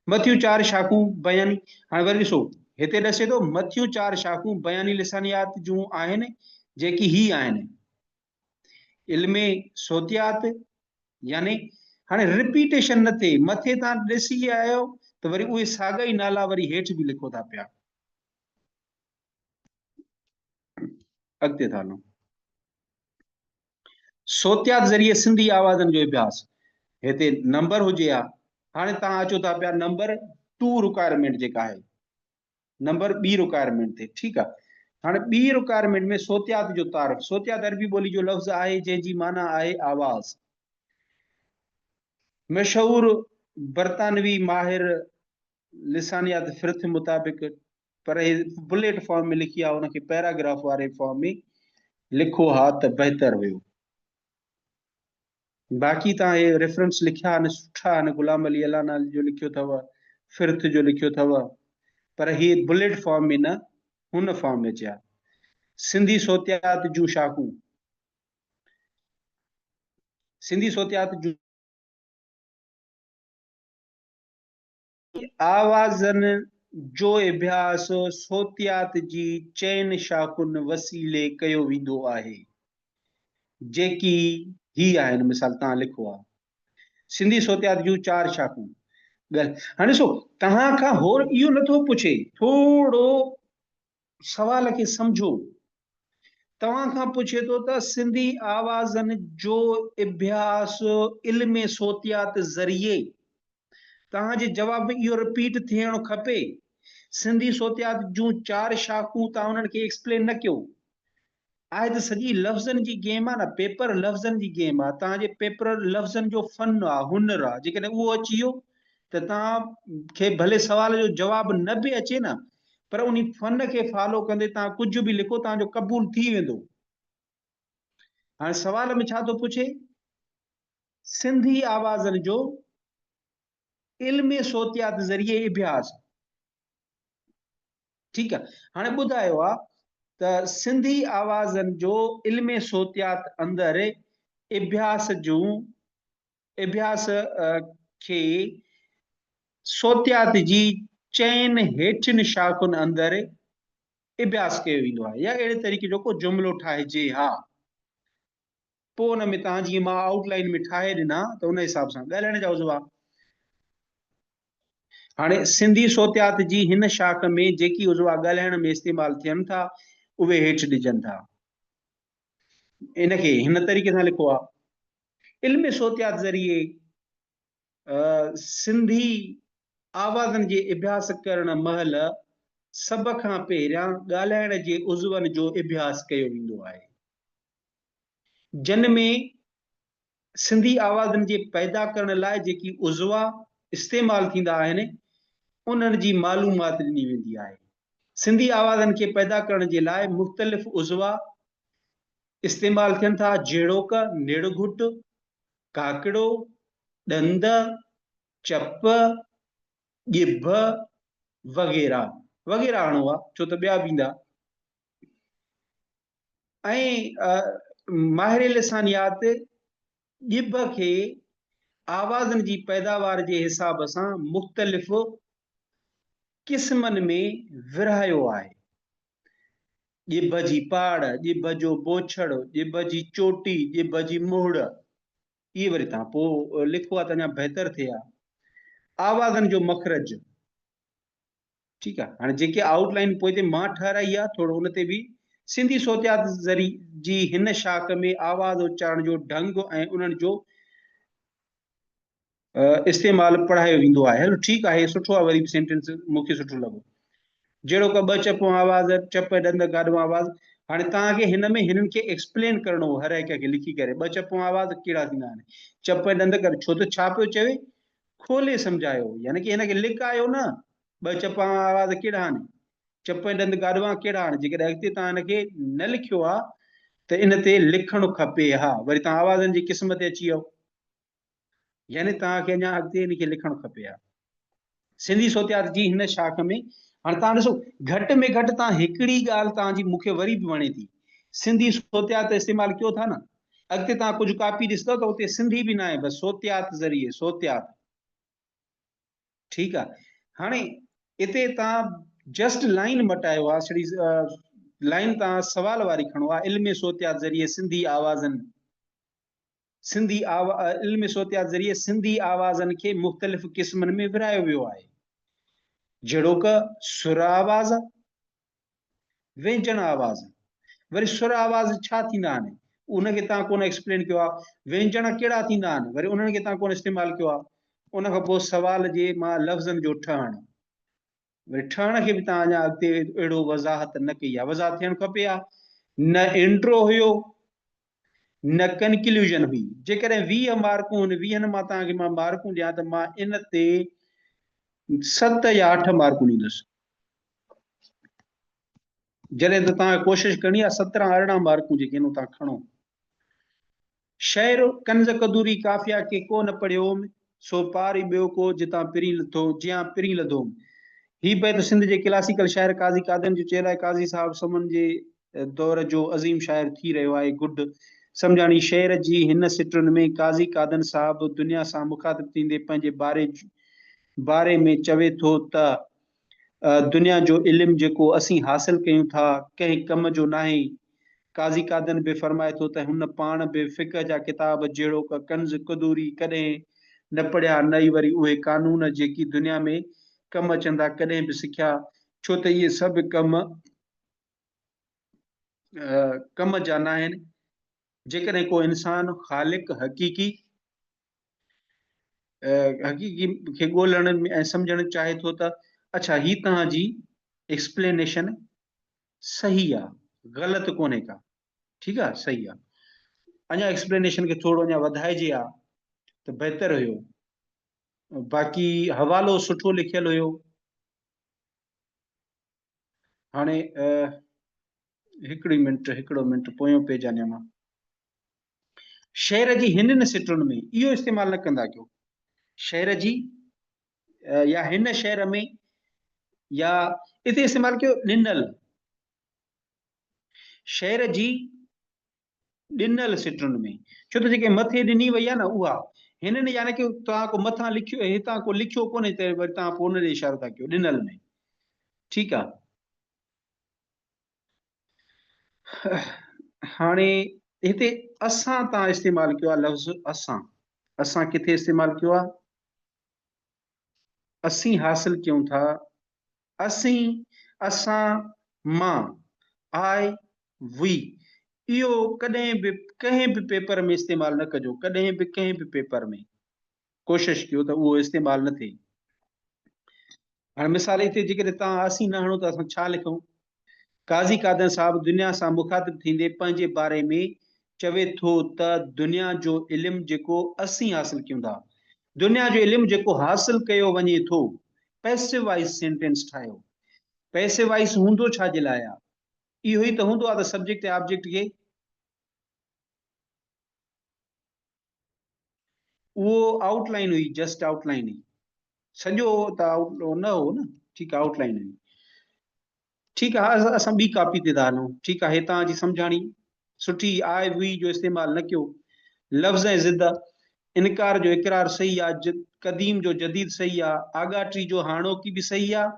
मथियूं 4 शाख़ूं बयानी, हाणे वरी ॾिसो हिते ॾसे थो मथियूं 4 शाख़ूं बयानी लिसानियात जूं आहिनि, जेकी ही आहिनि इल्मे सोतियात, यानी हाणे रिपीटेशन न थिए, मथे तव्हां ॾिसी आयो त वरी उहे साॻा ई नाला वरी हेठि बि लिखो था पिया। अॻिते था हलूं, सोतियात ज़रिए सिंधी आवाज़नि जो अभ्यास, हिते नंबर हुजे हा। हाणे तव्हां अचो था पिया नंबर 2 रिक्वायरमेंट जेका आहे, नंबर 2 रिक्वायरमेंट ते। ठीकु आहे, हाणे 2 रिक्वायरमेंट में सोतियात जो तारफ़। सोतियात अरबी ॿोली जो लफ़्ज़ आहे जंहिंजी माना आहे आवाज़। मशहूर बरतानवी माहिर लिसानियात फिरथ मुताबिक़, पर हे बुलेट फॉर्म में लिखी आहे, उनखे पैराग्राफ वारे फॉर्म में लिखो हा त बहितर हुयो। बाक़ी तव्हां हे रेफरेंस लिखिया आहिनि सुठा आहिनि, गुलाम अली अलाना जो लिखियो अथव, फिरथ जो लिखियो अथव, पर हे बुलेट फॉर्म में न, हुन फॉर्म में अचे हा। सिंधी सोतियात जूं शाख़ूं, सिंधी सोतियात जूं आवाज़नि जो अभ्यास सोतियात जी चइनि शाख़ुनि वसीले कयो वेंदो आहे, जेकी ही आहिनि। मिसाल तव्हां लिखो आहे सिंधी सोतियात जूं 4 शाख़ूं। हाणे ॾिसो तव्हां खां होर इहो नथो पुछे, थोरो सवाल खे सम्झो। तव्हां खां पुछे थो त सिंधी आवाज़नि जो अभ्यास इल्म सोतियात ज़रिए, तव्हांजे जवाब में इहो रिपीट थियणो खपे। सिंधी सोतियात जूं 4 शाख़ूं तव्हां उन्हनि खे एक्सप्लेन न कयो आहे, त सॼी लफ़्ज़नि जी गेम आहे न, पेपर लफ़्ज़नि जी गेम आहे। तव्हांजे पेपर लफ़्ज़नि जो फन आहे, हुनर आहे। जेकॾहिं उहो अची वियो त तव्हांखे भले सवाल जो जवाब न बि अचे न, पर उन फन खे फॉलो कंदे तव्हां कुझु बि लिखो, तव्हांजो क़बूल थी वेंदो। हाणे सवाल में छा थो पुछे, सिंधी आवाज़नि जो इल्म सोतियात ज़रिए अभ्यास। ठीकु आहे, हाणे ॿुधायो आहे त सिंधी आवाज़नि जो इल्म सोतियात अंदरि अभ्यास खे सोतियात जी चइनि हेठियुनि शाख़ुनि अंदरि अभ्यास कयो वेंदो आहे, या अहिड़े तरीक़े जो को जुमिलो ठाहिजे हा। पोइ हुन में तव्हां जीअं मां आउटलाइन में ठाहे ॾिना त उन हिसाब सां ॻाल्हाइण जा उज़वा। हाणे सिंधी सोतियात जी हिन शाख़ में जेकी उज़वा ॻाल्हाइण में इस्तेमालु थियनि था, उहे हेठि ॾिजनि था। इनखे हिन तरीक़े सां लिखो आहे, इल्म सोतियात ज़रिए सिंधी आवाज़नि जे अभ्यास करण महिल सभ खां पहिरियां ॻाल्हाइण जे उज़वनि जो अभ्यास कयो वेंदो आहे, जिन में सिंधी आवाज़नि जे पैदा करण लाइ जेकी उज़वा इस्तेमालु थींदा आहिनि, उन्हनि जी मालूमात ॾिनी वेंदी आहे। सिंधी आवाज़नि खे पैदा करण जे लाइ मुख़्तलिफ़ उज़वा इस्तेमालु थियनि था, जहिड़ो क निड़घुट, काकड़ो, ॾंद, चप, ॼिभ वग़ैरह वग़ैरह आणो आहे छो त ॿिया बि ईंदा। ऐं माहिर लिसानियात ॼिभ खे आवाज़नि जी पैदावार जे हिसाब सां मुख़्तलिफ़ क़िस्मनि में विरहायो आहे। ॼिभ जी पाड़, ॼिभ जो बोछड़, ॼिभ जी चोटी, ॼिभ जी मुहड़, इहे वरी तव्हां पोइ लिखो आहे त अञा बहितर थिए हा। आवाज़नि जो मखरज, ठीकु आहे। हाणे जेके आउटलाइन पोइ ते मां ठाराई आहे थोरो उन ते बि सिंधी सोतियात ज़री जी हिन शाख में आवाज़ उच्चारण जो ढंग ऐं उन्हनि जो इस्तेमालु पढ़ायो वेंदो आहे। हलो ठीकु आहे, सुठो आहे, वरी बि सेंटेंस मूंखे सुठो लॻो। जहिड़ो का ॿ चप आवाज़, चप ॾंद गाॾो आवाज़। हाणे तव्हांखे हिन में हिननि खे एक्सप्लेन करणो हो, हर हिक खे लिखी करे ॿ चप आवाज़ कहिड़ा थींदा आहिनि, चप ॾंद कर, छो त छा पियो चवे, खोले सम्झायो, यानी कि हिनखे लिकायो न, ॿ चप आवाज़ कहिड़ा आहिनि, चप ॾंद गाॾवा कहिड़ा आहिनि। जेकॾहिं अॻिते तव्हां हिनखे न लिखियो आहे त इन ते लिखणु खपे। हा, वरी तव्हां आवाज़नि जी क़िस्म ते अची वियो, यानी तव्हांखे अञा अॻिते हिनखे लिखणु खपे। हा, सिंधी सोतियात जी हिन शाख में हाणे तव्हां ॾिसो, घटि में घटि तव्हां हिकिड़ी ॻाल्हि तव्हांजी मूंखे वरी बि वणे थी, सिंधी सोतियात इस्तेमालु कयो था न, अॻिते तव्हां कुझु कॉपी ॾिसंदव त उते सिंधी बि न आहे, बसि सोतियात ज़रिए, सोतियात, ठीकु आहे। हाणे हिते तव्हां जस्ट लाइन मटायो आहे, छड़ी लाइन तव्हां सवाल वारी खणो आहे, इल्म सोतियात ज़रिए सिंधी आवाज़नि, इल्म सोतियात ज़रिए सिंधी आवाज़नि खे मुख़्तलिफ़ क़िस्मनि में विरहायो वियो आहे। जहिड़ो का सुर आवाज़, व्यंजन आवाज़। वरी सुर आवाज़ छा थींदा आहिनि, उनखे तव्हां कोन एक्सप्लेन कयो आहे। व्यंजन कहिड़ा थींदा आहिनि, वरी उन्हनि खे तव्हां कोन इस्तेमालु कयो आहे। उन खां पोइ सवाल जे मां लफ़्ज़नि जो ठहणु, वरी ठहण खे बि तव्हां अञा अॻिते अहिड़ो वज़ाहत न कई आहे, वज़ाहत थियणु खपे हा। न इंट्रो हुयो, न कंक्लूजन हुई। जेकॾहिं 20 मार्कूं आहिनि, 20 मां तव्हांखे मां मार्कूं ॾियां त मां इन ते 7 या 8 मार्कूं ॾींदुसि। जॾहिं त तव्हां कोशिशि करणी आहे 17-18 मार्कूं जेके आहिनि तव्हां खणो। शेर कंज़ कदूरी काफ़िया के को न पढ़ियो सो पारी ॿियो को जितां पिरी लथो जियां पिरी लधो। ही बैत सिंध जे क्लासिकल शाइर काज़ी कादन जो चेहरा काज़ी साहब समन जे दौर जो अज़ीम शाइर थी रहियो आहे। गुड सम्झाणी शेर जी हिन सिटुनि में काज़ी कादन साहब दुनिया सां मुखातिब थींदे पंहिंजे बारे में चवे थो त दुनिया जो इल्मु जेको असीं हासिल कयूं था कंहिं कम जो नाहे। काज़ी कादन बि फरमाए थो त हुन पाण बि फ़िक़ह जा किताब जहिड़ो कंज़ कदूरी कॾहिं न पढ़िया, न ई वरी उहे कानून जेकी दुनिया में कम अचंदा कॾहिं बि सिखिया, छो त इहे सभु कम जा न आहिनि। जेकॾहिं को इंसान ख़ालिक हक़ीक़ी खे ॻोल्हण ऐं सम्झणु चाहे थो त अच्छा ही तव्हांजी एक्सप्लेनेशन सही आहे, ग़लति कोन्हे का, ठीकु आहे, सही आहे। अञा एक्सप्लेनेशन खे थोरो अञा वधाइजे हा त बहितर हुयो। बाक़ी हवालो सुठो लिखियल हुयो। हाणे हिकिड़ो मिंट पोयों पेज अञा मां शेर जी हिननि सिटुनि में इहो इस्तेमालु न कंदा कयो, शेर जी या हिन शेर में, या हिते इस्तेमालु कयो ॾिनल, शेर जी ॾिनल सिटुनि में, छो त जेके मथे ॾिनी वई आहे न उहा हिननि, यानी कि तव्हां को मथां लिखियो, हितां को लिखियो कोन्हे त वरी तव्हां पोइ हुन ॾे इशारो था कयो ॾिनल में, ठीकु आहे। हाणे हिते असां तव्हां इस्तेमालु कयो आहे लफ़्ज़ असां। असां किथे इस्तेमालु कयो आहे, असीं हासिल कयूं था, असीं, असां, मां, आई, वी। इहो कॾहिं बि कंहिं बि पेपर में इस्तेमालु न कजो, कॾहिं बि कंहिं बि पेपर में कोशिशि कयो त उहो इस्तेमालु न थिए। हाणे मिसाल हिते जेकॾहिं तव्हां असीं न हणो त असां छा लिखूं, काज़ी कादर साहब दुनिया सां मुखातिब थींदे पंहिंजे बारे में चवे थो त दुनिया जो इल्मु जेको असीं हासिल कयूं था, दुनिया जो इल्मु जेको हासिल कयो वञे थो, पैसिव वाइस सेंटेंस ठाहियो। पैसिव वाइस हूंदो छा जे लाइ आहे, इहो ई त हूंदो आहे त सब्जेक्ट ऐं ऑब्जेक्ट खे, उहो आउटलाइन हुई, जस्ट आउटलाइन हुई। सॼो त न हो न, ठीकु आहे, आउटलाइन हुई। ठीकु आहे, असां ॿी कॉपी ते था हलूं। ठीकु आहे, हे तव्हांजी सम्झाणी सुठी आहे, हुई जो इस्तेमालु न कयो। लफ़्ज़ ऐं ज़िद, इनकार जो इक़रार सही आहे, क़दीम जो जदीद सही आहे, आगाटी जो हाणोकी बि सही आहे,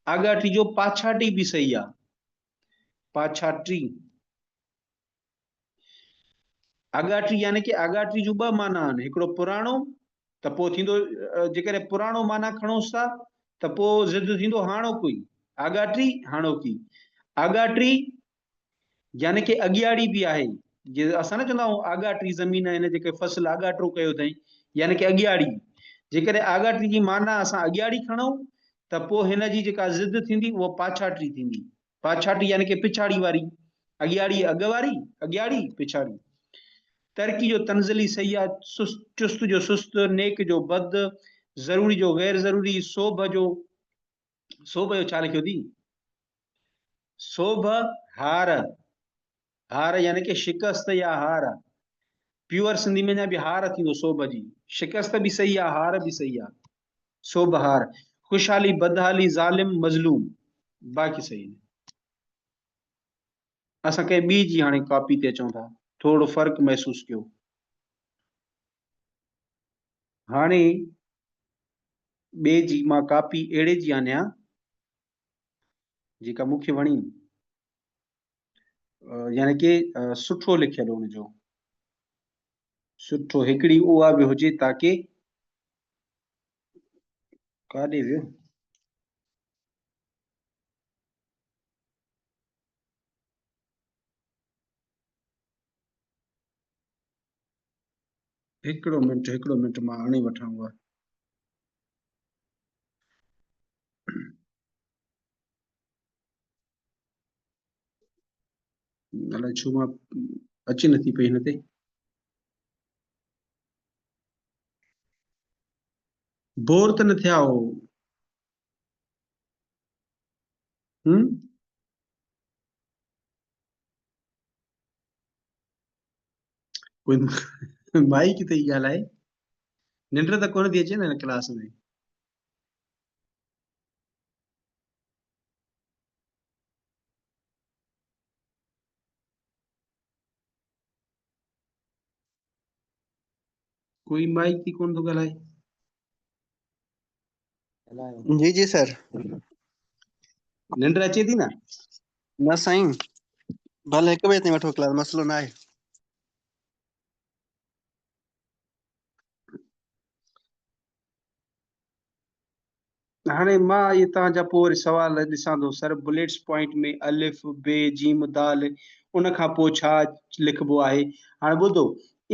आगाटी जो पाछाटी बि सही आहे। पाछाटी, आगाटी यानी कि आगाटी जूं ॿ माना आहिनि, हिकिड़ो पुराणो, त पोइ थींदो जेकॾहिं पुराणो माना खणोसि था त पोइ ज़िद थींदो हाणोकी, आगाटी हाणोकी। आगाटी यानी कि अॻियाड़ी बि आहे, जे असां न चवंदा आहियूं आगाटी ज़मीन हिन जेके फसल आगाटो कयो अथई, यानी कि अॻियाड़ी। जेकॾहिं आगाटी जी माना असां अॻियाड़ी खणूं त पोइ हिन जी जेका ज़िद थींदी उहा पाछाटी थींदी। पाछाटी यानी कि पिछाड़ी वारी, अॻियाड़ी अॻु वारी, अॻियाड़ी पिछाड़ी। तरकी जो तंज़िली सही आहे, चुस्त जो सुस्त, नेक जो बद, ज़रूरी जो गैर ज़रूरी, सोभ जो छा लिखियो थी? सोभ हार, हार यानी कि शिकस्त या हार। प्योर सिंधी में अञा बि हार थींदो सोभ जी, शिकस्त बि सही आहे, हार बि सही आहे। सोभ हार, खुशहाली बदहाली, ज़ालिम मज़लूम, बाक़ी सही है। असां कंहिं ॿी जी हाणे कॉपी ते अचूं था, थोरो फ़र्क़ु महसूस कयो। हाणे ॿिए जी मां कॉपी अहिड़े जी आनियां जेका मूंखे वणी, यानी कि सुठो लिखियल हुनजो, सुठो। हिकिड़ी उहा बि हुजे ताकि, काॾे वियो? हिकिड़ो मिंट मां आणे वठां उहा। अलाए छो मां अचे नथी पई हिन ते। बोर त न थिया हो? कोई माइक ते ई ॻाल्हाए, निंड त कोन थी अचे न हिन क्लास में। कोई माइक थी कोन थो ॻाल्हाए। जी जी सर। निंड अचे थी न? न साईं, भले हिकु बजे ताईं वठो क्लास, मसइलो न आहे। हाणे मां इहे तव्हांजा पोइ वरी सवाल ॾिसां थो सर, बुलेट्स पॉइंट में अलिफ बे जीम दाल, उन खां पोइ छा लिखिबो आहे। हाणे ॿुधो,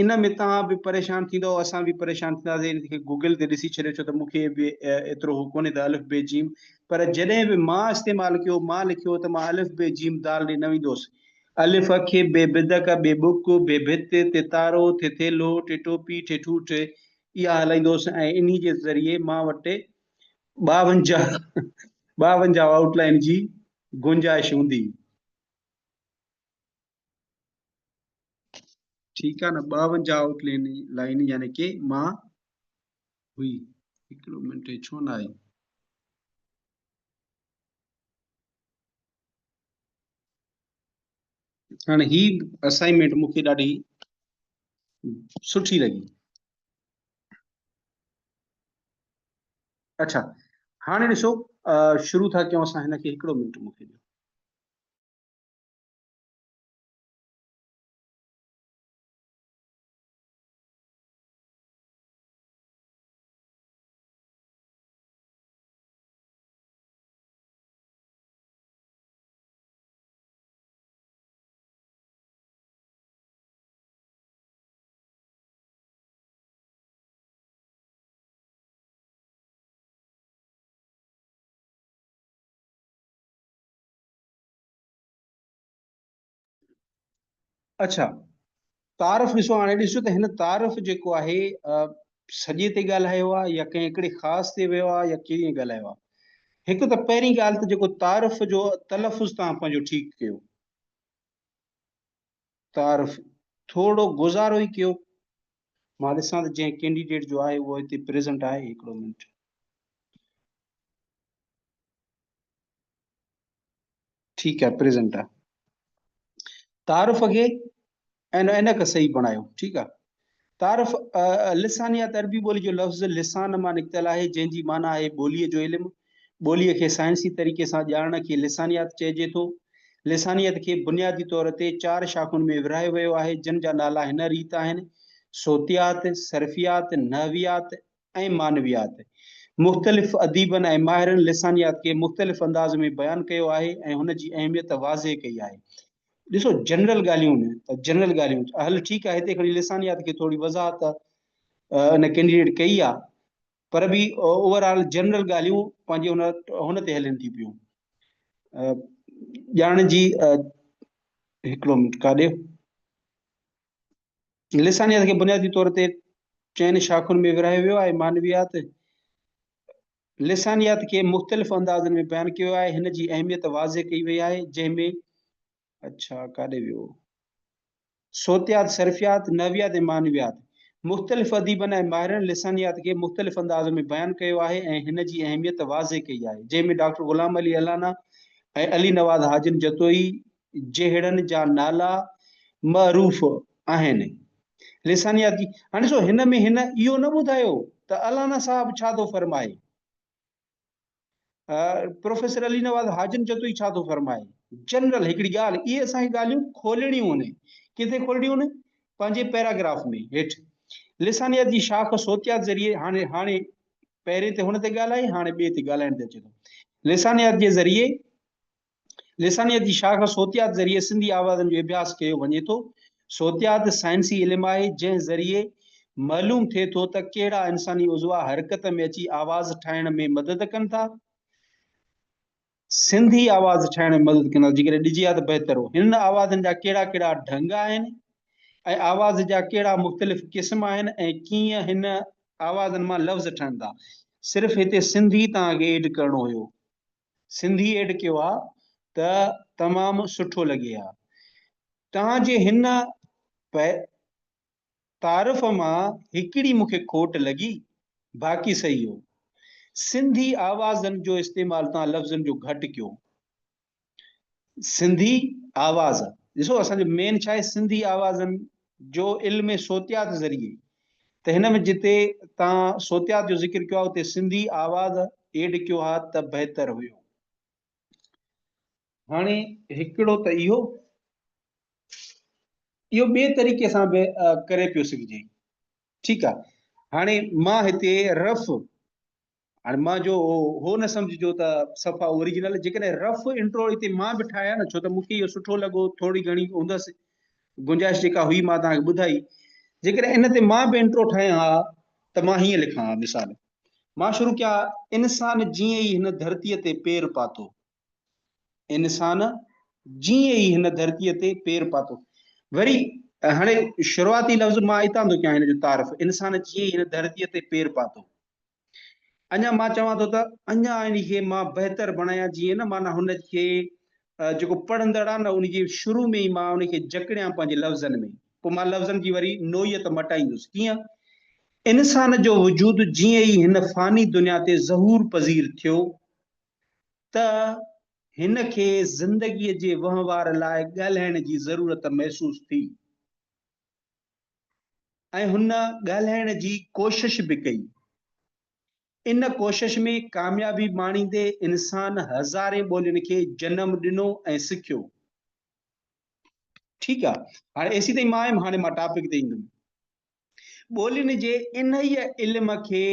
इन में तव्हां बि परेशान थींदो, असां बि परेशान थींदासीं। इनखे गूगल ते ॾिसी छॾियो, छो त मूंखे बि एतिरो हू कोन्हे त अलिफ बे जीम। पर जॾहिं बि मां इस्तेमालु कयो, मां लिखियो त मां अलिफ बे जीम दाल ॾे न वेंदोसि। अलिफ खे बे बिदक, बे बुक, बे भित, ते तारो, थे थेलो, टे टोपी, टे ठूठ, इहा हलाईंदोसि। ऐं इन्ही जे ज़रिए मां वटि 52 आउटलाइन जी गुंजाइश हूंदी। ठीकु आहे न, 52 आउटलाइन लाइन यानी कि मां हुई। हिकिड़ो मिंट, छो न आहे? हाणे ही असाइनमेंट मूंखे ॾाढी सुठी लॻी। अच्छा, हाणे ॾिसो, शुरू था कयूं असां हिनखे। हिकिड़ो मिंट मूंखे ॾियो। अच्छा, तारफ़ ॾिसो। हाणे ॾिसो त हिन तारफ़ जेको आहे, सॼे ते ॻाल्हायो आहे या कंहिं हिकिड़े ख़ासि ते वियो आहे या कीअं ॻाल्हायो आहे? हिकु त पहिरीं ॻाल्हि त जेको तारफ़ जो तलफ़ुज़ तव्हां पंहिंजो ठीकु कयो। तारफ़ थोरो गुज़ारो ई कयो। मां ॾिसां त जंहिं कैंडिडेट जो आहे उहो हिते प्रेज़ेंट आहे। हिकिड़ो मिंट। ठीक है, प्रेजेंट है। तारुफ खे इन का सही बनायो। ठीक है। तारुफ लिसानियात अरबी ॿोली जो लफ़्ज़ लिसान मां निकितल आहे, जंहिंजी माना आहे ॿोलीअ जो इल्मु। ॿोलीअ खे साइंसी तरीक़े सां ॼाणण खे लिसानियात चइजे थो। लिसानियत खे बुनियादी तौर ते 4 शाख़ुनि में विरहायो वियो आहे, जिन जा नाला हिन रीत आहिनि: सोतियात, सर्फियात, नहवियात ऐं मानवियात। मुख़्तलिफ़ अदीबनि ऐं माहिरनि लिसानियात खे मुख़्तलिफ़ अंदाज़ में बयानु कयो आहे ऐं हुन जी अहमियत वाज़े कई आहे। ॾिसो, जनरल ॻाल्हियूं न त जनरल ॻाल्हियूं हल ठीकु आहे, हिते खणी लिसानियात खे थोरी वज़ाहत इन कैंडिडेट कई आहे, पर बि ओवरऑल जनरल ॻाल्हियूं पंहिंजे हुन ते हलनि थी पियूं। ॼाण जी हिकिड़ो मिंट काॾे। लिसानियात खे बुनियादी तौर ते 4 शाख़ुनि में विरहायो वियो आहे। मानवियात लिसानियात खे मुख़्तलिफ़ अंदाज़नि में बयानु कयो आहे, हिन जी अहमियत वाज़े कई वई आहे, जंहिंमें अच्छा काॾे वियो सोतियात, सर्फियात, नहवियात ऐं मानवियात। मुख़्तलिफ़ अदीबनि ऐं माहिरनि लिसानियात खे मुख़्तलिफ़ अंदाज़ में बयानु कयो आहे ऐं हिन जी अहमियत वाज़े कई आहे, जंहिंमें डॉक्टर ग़ुलाम अली अलाना ऐं अली नवाज़ हाजिन जतोई जहिड़नि जा नाला मअरूफ़ आहिनि। लिसानियात जी हाणे ॾिसो, हिन में हिन इहो न ॿुधायो त अलाना साहब छा थो फरमाए, प्रोफेसर अली नवाज़ हाजिन जतोई छा थो फरमाए। जनरल हिकिड़ी ॻाल्हि, इहे असांखे ॻाल्हियूं खोलणियूं आहिनि। किथे खोलणियूं आहिनि? पंहिंजे पैराग्राफ में हेठि। लिसानियत जी शाख सोतियात ज़रिए, हाणे पहिरें ते हुन ते ॻाल्हाई, हाणे ॿिए ते ॻाल्हाइण ते अचे थो। लिसानियत जे ज़रिए, लिसानियत जी शाख सोतियात ज़रिए सिंधी आवाज़नि जो अभ्यास कयो वञे थो। सोतियात साइंसी इल्मु आहे जंहिं ज़रिए मालूम थिए थो त कहिड़ा इंसानी उज़वा हरकत में अची आवाज़ ठाहिण में मदद कनि था। सिंधी आवाज़ ठाहिण में मदद कंदा, जेकॾहिं ॾिजी आहे त बहितर हो। हिन आवाज़नि जा कहिड़ा कहिड़ा ढंग आहिनि ऐं आवाज़ जा कहिड़ा मुख़्तलिफ़ क़िस्म आहिनि ऐं कीअं हिन आवाज़नि मां लफ़्ज़ ठहंदा। सिर्फ़ु हिते सिंधी तव्हांखे एड करणो हुयो, सिंधी एड कयो आहे त तमामु सुठो लॻे हा। तव्हांजे हिन तारीफ़ मां हिकिड़ी मूंखे खोट लॻी, बाक़ी सही हो। सिंधी आवाज़नि जो इस्तेमालु तव्हां लफ़्ज़नि जो घटि कयो। सिंधी आवाज़ ॾिसो, असांजो मेन छा आहे, सिंधी आवाज़नि जो इल्म सोतियात ज़रिए। त हिन में जिते तव्हां सोतियात जो ज़िक्र कयो आहे, उते सिंधी आवाज़ एड कयो आहे त बहितर हुयो। हाणे हिकिड़ो त इहो ॿिए तरीक़े सां बि करे पियो सघिजे। ठीकु आहे। हाणे मां हिते रफ़, हाणे मां जो हो न सम्झिजो त सफ़ा ओरिजिनल, जेकॾहिं रफ़ इंट्रो हिते मां बि ठाहिया न, छो त मूंखे इहो सुठो लॻो, थोरी घणी हूंदसि गुंजाइश जेका हुई मां तव्हांखे ॿुधाई। जेकॾहिं इन ते मां बि इंट्रो ठाहियां हा त मां हीअं लिखां हा। मिसाल मां शुरू कयां, इंसान जीअं ई हिन धरतीअ ते पेर पातो, इंसान जीअं ई हिन धरतीअ ते पेर पातो। वरी हाणे शुरूआती लफ़्ज़ मां हितां थो कयां हिन जो तारीफ़, इंसान जीअं ई हिन धरतीअ ते पेर पातो। अञा मां चवां थो त अञा इन खे मां बहितर बणायां, जीअं न माना हुन खे जेको पढ़ंदड़ आहे न, उनजी शुरू में ई मां उनखे जकड़ियां पंहिंजे लफ़्ज़नि में, पोइ मां लफ़्ज़नि जी वरी नोयत मटाईंदुसि। कीअं? इंसान जो वजूद जीअं ई हिन फ़ानी दुनिया ते ज़हूर पज़ीर थियो त हिन खे ज़िंदगीअ जे वहिंवार लाइ ॻाल्हाइण जी ज़रूरत महसूस थी ऐं हुन ॻाल्हाइण जी कोशिश बि कई। इन कोशिश में कामयाबी माणींदे इंसान हज़ारे ॿोलियुनि खे जनम ॾिनो ऐं सिखियो। ठीकु आहे। हाणे एसी ताईं मां आयुमि, हाणे मां टॉपिक ते ईंदुमि। ॿोलियुनि जे इन ई इल्म खे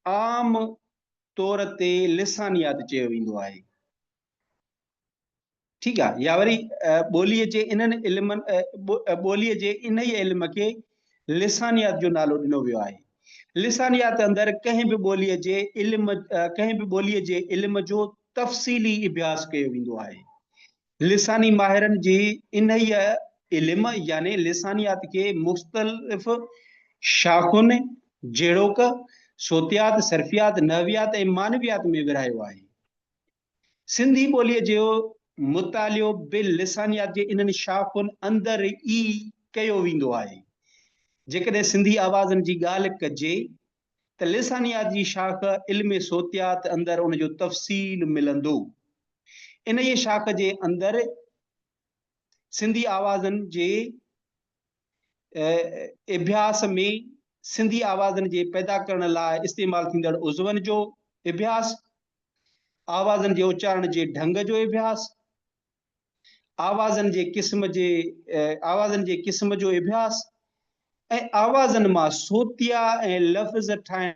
आम तौर ते लिसानियात चयो वेंदो आहे। ठीकु आहे। या वरी ॿोलीअ जे इन्हनि इल्मनि, ॿोलीअ जे इन ई इल्म खे लिसानियात जो नालो ॾिनो वियो आहे। लिसानियात अंदरि कंहिं बि ॿोलीअ जे इल्म जो तफ़सीली अभ्यास कयो वेंदो आहे। लिसानी माहिरनि जी इन ई इल्म यानी लिसानियात खे मुख़्तलिफ़ शाख़ुनि जहिड़ोक सोतियात, सर्फियात, नहवियात ऐं मानवियात में विरहायो आहे। सिंधी ॿोलीअ जो मुतालियो बि लिसानियात जे इन्हनि शाख़ुनि अंदरि ई कयो वेंदो आहे। जेकॾहिं सिंधी आवाज़नि जी ॻाल्हि कजे त लिसानियात जी शाख इल्म सोतियात अंदरि उन जो तफ़सील मिलंदो। इन ये शाख जे अंदर सिंधी आवाज़न जे अभ्यास में सिंधी आवाज़न जे पैदा करण लाइ इस्तेमाल थींदड़ उज़वन जो अभ्यास, आवाज़न जे उच्चारण जे ढंग जो अभ्यास, आवाज़न जे क़िस्म जो अभ्यास ऐं आवाज़न मां सोतिया ऐं लफ़्ज़ ठाहिण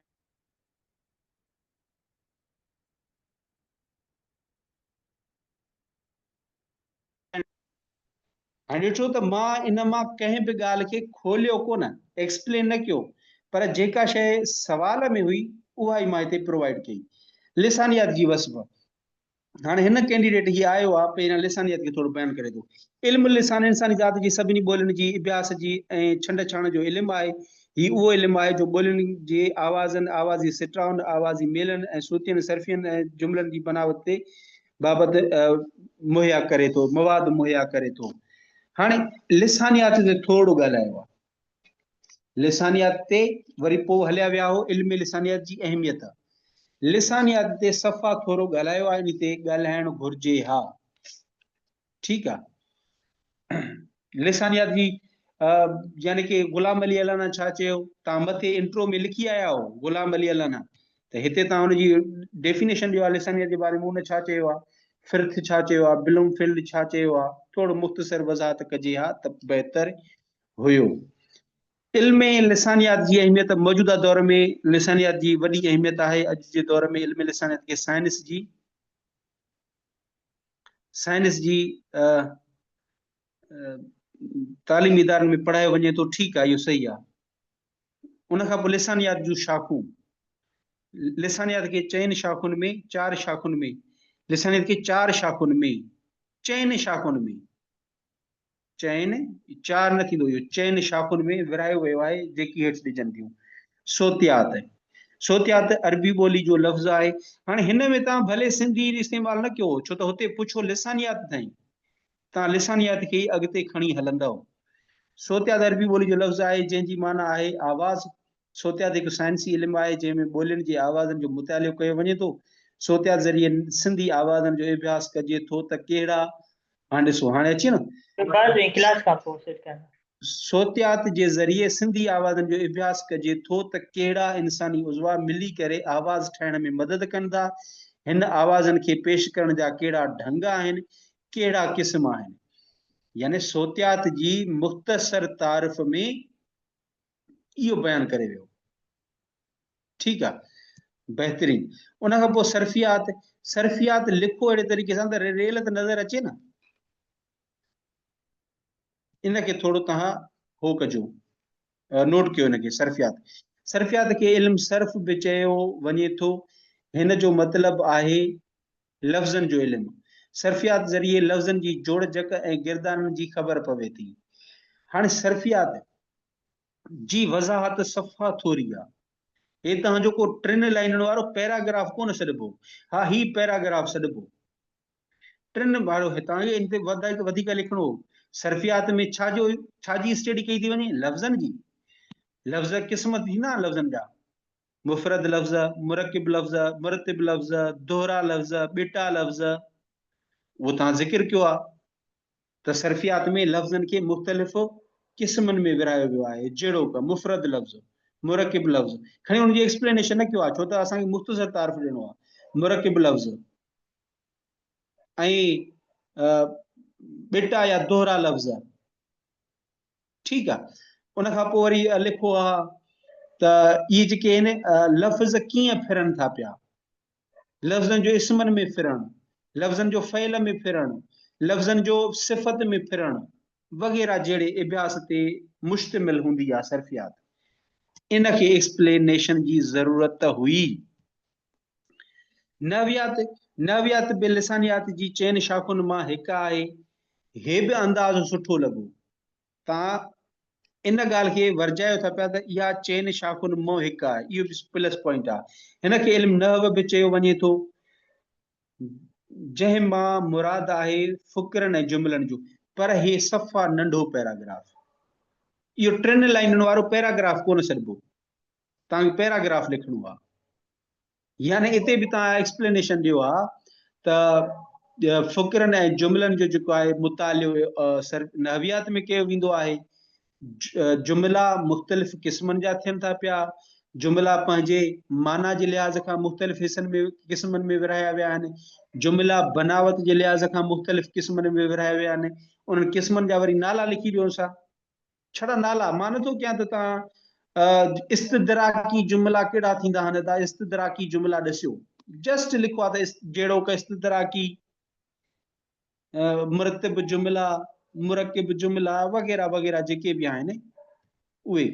हाणे ॾिठो त मां इन मां कंहिं बि ॻाल्हि खे खोलियो कोन, एक्सप्लेन न कयो, पर जेका शइ सवाल में हुई उहा ई मां हिते प्रोवाइड कई। लिसानियात जी वस्फ़ हाणे हिन कैंडिडेट हीउ आयो आहे, पहिरियां लिसानियत खे थोरो बयानु करे थो। इल्मु लिसान इंसानी ज़ात जी सभिनी ॿोलियुनि जी अभ्यास जी ऐं छंड छाण जो इल्मु आहे। हीउ उहो इल्मु आहे जो ॿोलियुनि जे आवाज़नि, आवाज़ी सिट्राउन, आवाज़ी मेलनि ऐं सूतियुनि, सर्फ़ियुनि ऐं जुमिलनि जी बनावट ते बाबति मुहैया करे थो, मवाद मुहैया करे थो। हाणे लिसानियात ते थोरो ॻाल्हायो आहे। लिसानियात ते वरी पोइ हलिया विया हो इल्म लिसानियात जी अहमियत। लिसानियात ते सफ़ा थोरो ॻाल्हायो आहे, इन ते ॻाल्हाइणु घुर्जे हा, ठीकु आहे। लिसानियात जी यानी कि ग़ुलाम अली अलाना छा चयो, तव्हां मथे इंट्रो में लिखी आया हो ग़ुलाम अली अलाना, त हिते तव्हां हुनजी डेफिनेशन ॾियो आहे लिसानियत जे बारे में, उन छा चयो आहे, फ़िर्क़ छा चयो आहे, ब्लूमफील्ड छा चयो आहे, थोरो मुख़्तसर वज़ाहत कजे हा त बहितर हुयो। इल्म लिसानियात जी अहमियत मौजूदा दौर में लिसानियात जी वॾी अहमियत आहे। अॼु जे दौर में इल्म लिसानियत खे साइंस जी तालीमी इदारनि में पढ़ायो वञे थो, ठीकु आहे, इहो सही आहे। उन खां पोइ लिसानियात जूं शाखूं, लिसानियात खे चइनि शाखुनि में, 4 शाखुनि में, लिसानियत खे 4 शाखुनि में, चइनि शाखुनि में, चइनि 4 न थींदो, इहो चइनि शाखुनि में विरायो वियो आहे, जेकी हेठि ॾिजनि थियूं। सोतियात, सोतियात अरबी ॿोली जो लफ़्ज़ आहे। हाणे हिन में तव्हां भले सिंधी इस्तेमालु न कयो, छो त हुते पुछो लिसानियात ताईं, तव्हां लिसानियात खे अॻिते खणी हलंदव। सोतियात अरबी ॿोली जो लफ़्ज़ आहे जंहिंजी माना आहे आवाज़। सोतियात हिकु साइंसी इल्मु आहे जंहिंमें ॿोलियुनि जे आवाज़नि जो मुतालियो कयो वञे थो। सोतियात ज़रिए सिंधी आवाज़नि जो अभ्यास कजे थो त कहिड़ा, हाणे ॾिसो, हाणे अचे न, सोतियात जे ज़रिए सिंधी आवाज़नि जो अभ्यास कजे थो त कहिड़ा इंसानी उज़वा मिली करे आवाज़ ठाहिण में मदद कंदा, हिन आवाज़नि खे पेश करण जा कहिड़ा ढंग आहिनि, कहिड़ा क़िस्म आहिनि। यानी सोतियात जी मुख़्तसर तारीफ़ में इहो बयानु करे वियो, ठीकु आहे, बहितरीन। उन खां पोइ सर्फियात, सर्फियात लिखो अहिड़े तरीक़े सां त रेल त नज़र अचे न, इनखे थोरो तव्हां हो कजो, नोट कयो इनखे। सर्फियात, सर्फियात खे इल्मु सर्फ बि चयो वञे थो। हिन जो मतिलबु आहे लफ़्ज़नि जो इल्मु। सर्फियात ज़रिए लफ़्ज़नि जी जोड़ जक ऐं गिरदाननि जी ख़बर पवे थी। हाणे सर्फियात जी वज़ाहत सफ़ा थोरी आहे। हे तव्हांजो को 3 लाइनुनि वारो पैराग्राफ कोन छॾिबो, हा ही पैराग्राफ छॾिबो 3 वारो, तव्हांखे इन ते वधीक लिखणो। सर्फियात में छाजी स्टडी कई थी वञे, लफ़्ज़नि जी। लफ़्ज़ क़िस्म थींदा लफ़्ज़नि जा, मुफ़रद लफ़्ज़, मुरकिब लफ़्ज़, मुरतिब लफ़्ज़, दोहरा लफ़्ज़, ॿिटा लफ़्ज़, उहो तव्हां ज़िक्र कयो आहे त सर्फियात में लफ़्ज़नि खे मुख़्तलिफ़ क़िस्मनि में विरायो वियो आहे, जहिड़ो क मुफ़रद लफ़्ज़, मुरकिब लफ़्ज़, खणी हुनजी एक्सप्लेनेशन न कयो आहे, छो त असांखे मुख़्तसर तारीफ़ ॾियणो आहे। मुरकिब लफ़्ज़ ऐं ॿिटा या दोहरा लफ़्ज़, ठीकु आहे। उन खां पोइ वरी लिखो आहे त इहे जेके आहिनि लफ़्ज़ कीअं फिरनि था पिया, लफ़्ज़नि जो इस्मनि में फिरणु, लफ़्ज़नि जो फ़इल में फिरणु, लफ़्ज़नि जो सिफ़त में फिरणु वग़ैरह जहिड़े अभ्यास ते मुश्तमिल हूंदी आहे सर्फियात। इनखे एक्सप्लेनेशन जी ज़रूरत हुई। नवियात, नवियात बि लिसानियात जी चइनि शाखुनि मां हिकु आहे। हे बि अंदाज़ो सुठो लॻो, तव्हां इन ॻाल्हि खे वर्जायो था पिया त इहा चइनि शाखुनि मां हिकु आहे, इहो बि प्लस पॉइंट आहे। हिनखे इल्मु नहव बि चयो वञे थो, जंहिं मां मुराद आहे फ़ुकरनि ऐं जुमिलनि जो, पर हे सफ़ा नंढो पैराग्राफ, इहो 3 लाइनुनि वारो पैराग्राफ कोन छॾिबो, तव्हांखे पैराग्राफ लिखणो आहे। यानी हिते बि तव्हां एक्सप्लेनेशन ॾियो आहे त फ़ुक़रनि ऐं जुमलनि जो जेको आहे मुतालियो नहवियात में कयो वेंदो आहे। जुमला मुख़्तलिफ़ क़िस्मनि जा थियनि था पिया। जुमला पंहिंजे माना जे लिहाज़ खां मुख़्तलिफ़ हिसनि में क़िस्मनि में विरहाया विया आहिनि। जुमला बनावत जे लिहाज़ खां मुख़्तलिफ़ क़िस्मनि में विरहाया विया आहिनि। उन्हनि क़िस्मनि जा वरी नाला लिखी ॾियोसि। छड़ा नाला मां नथो कयां त तव्हां इस्तदराकी जुमला कहिड़ा थींदा आहिनि त इस्तदराकी जुमला ॾिसियो। जस्ट लिखो आहे त जहिड़ो का इस्तदराकी मुरतब जुमला, मुरकिब जुमला वग़ैरह वग़ैरह जेके बि आहिनि उहे।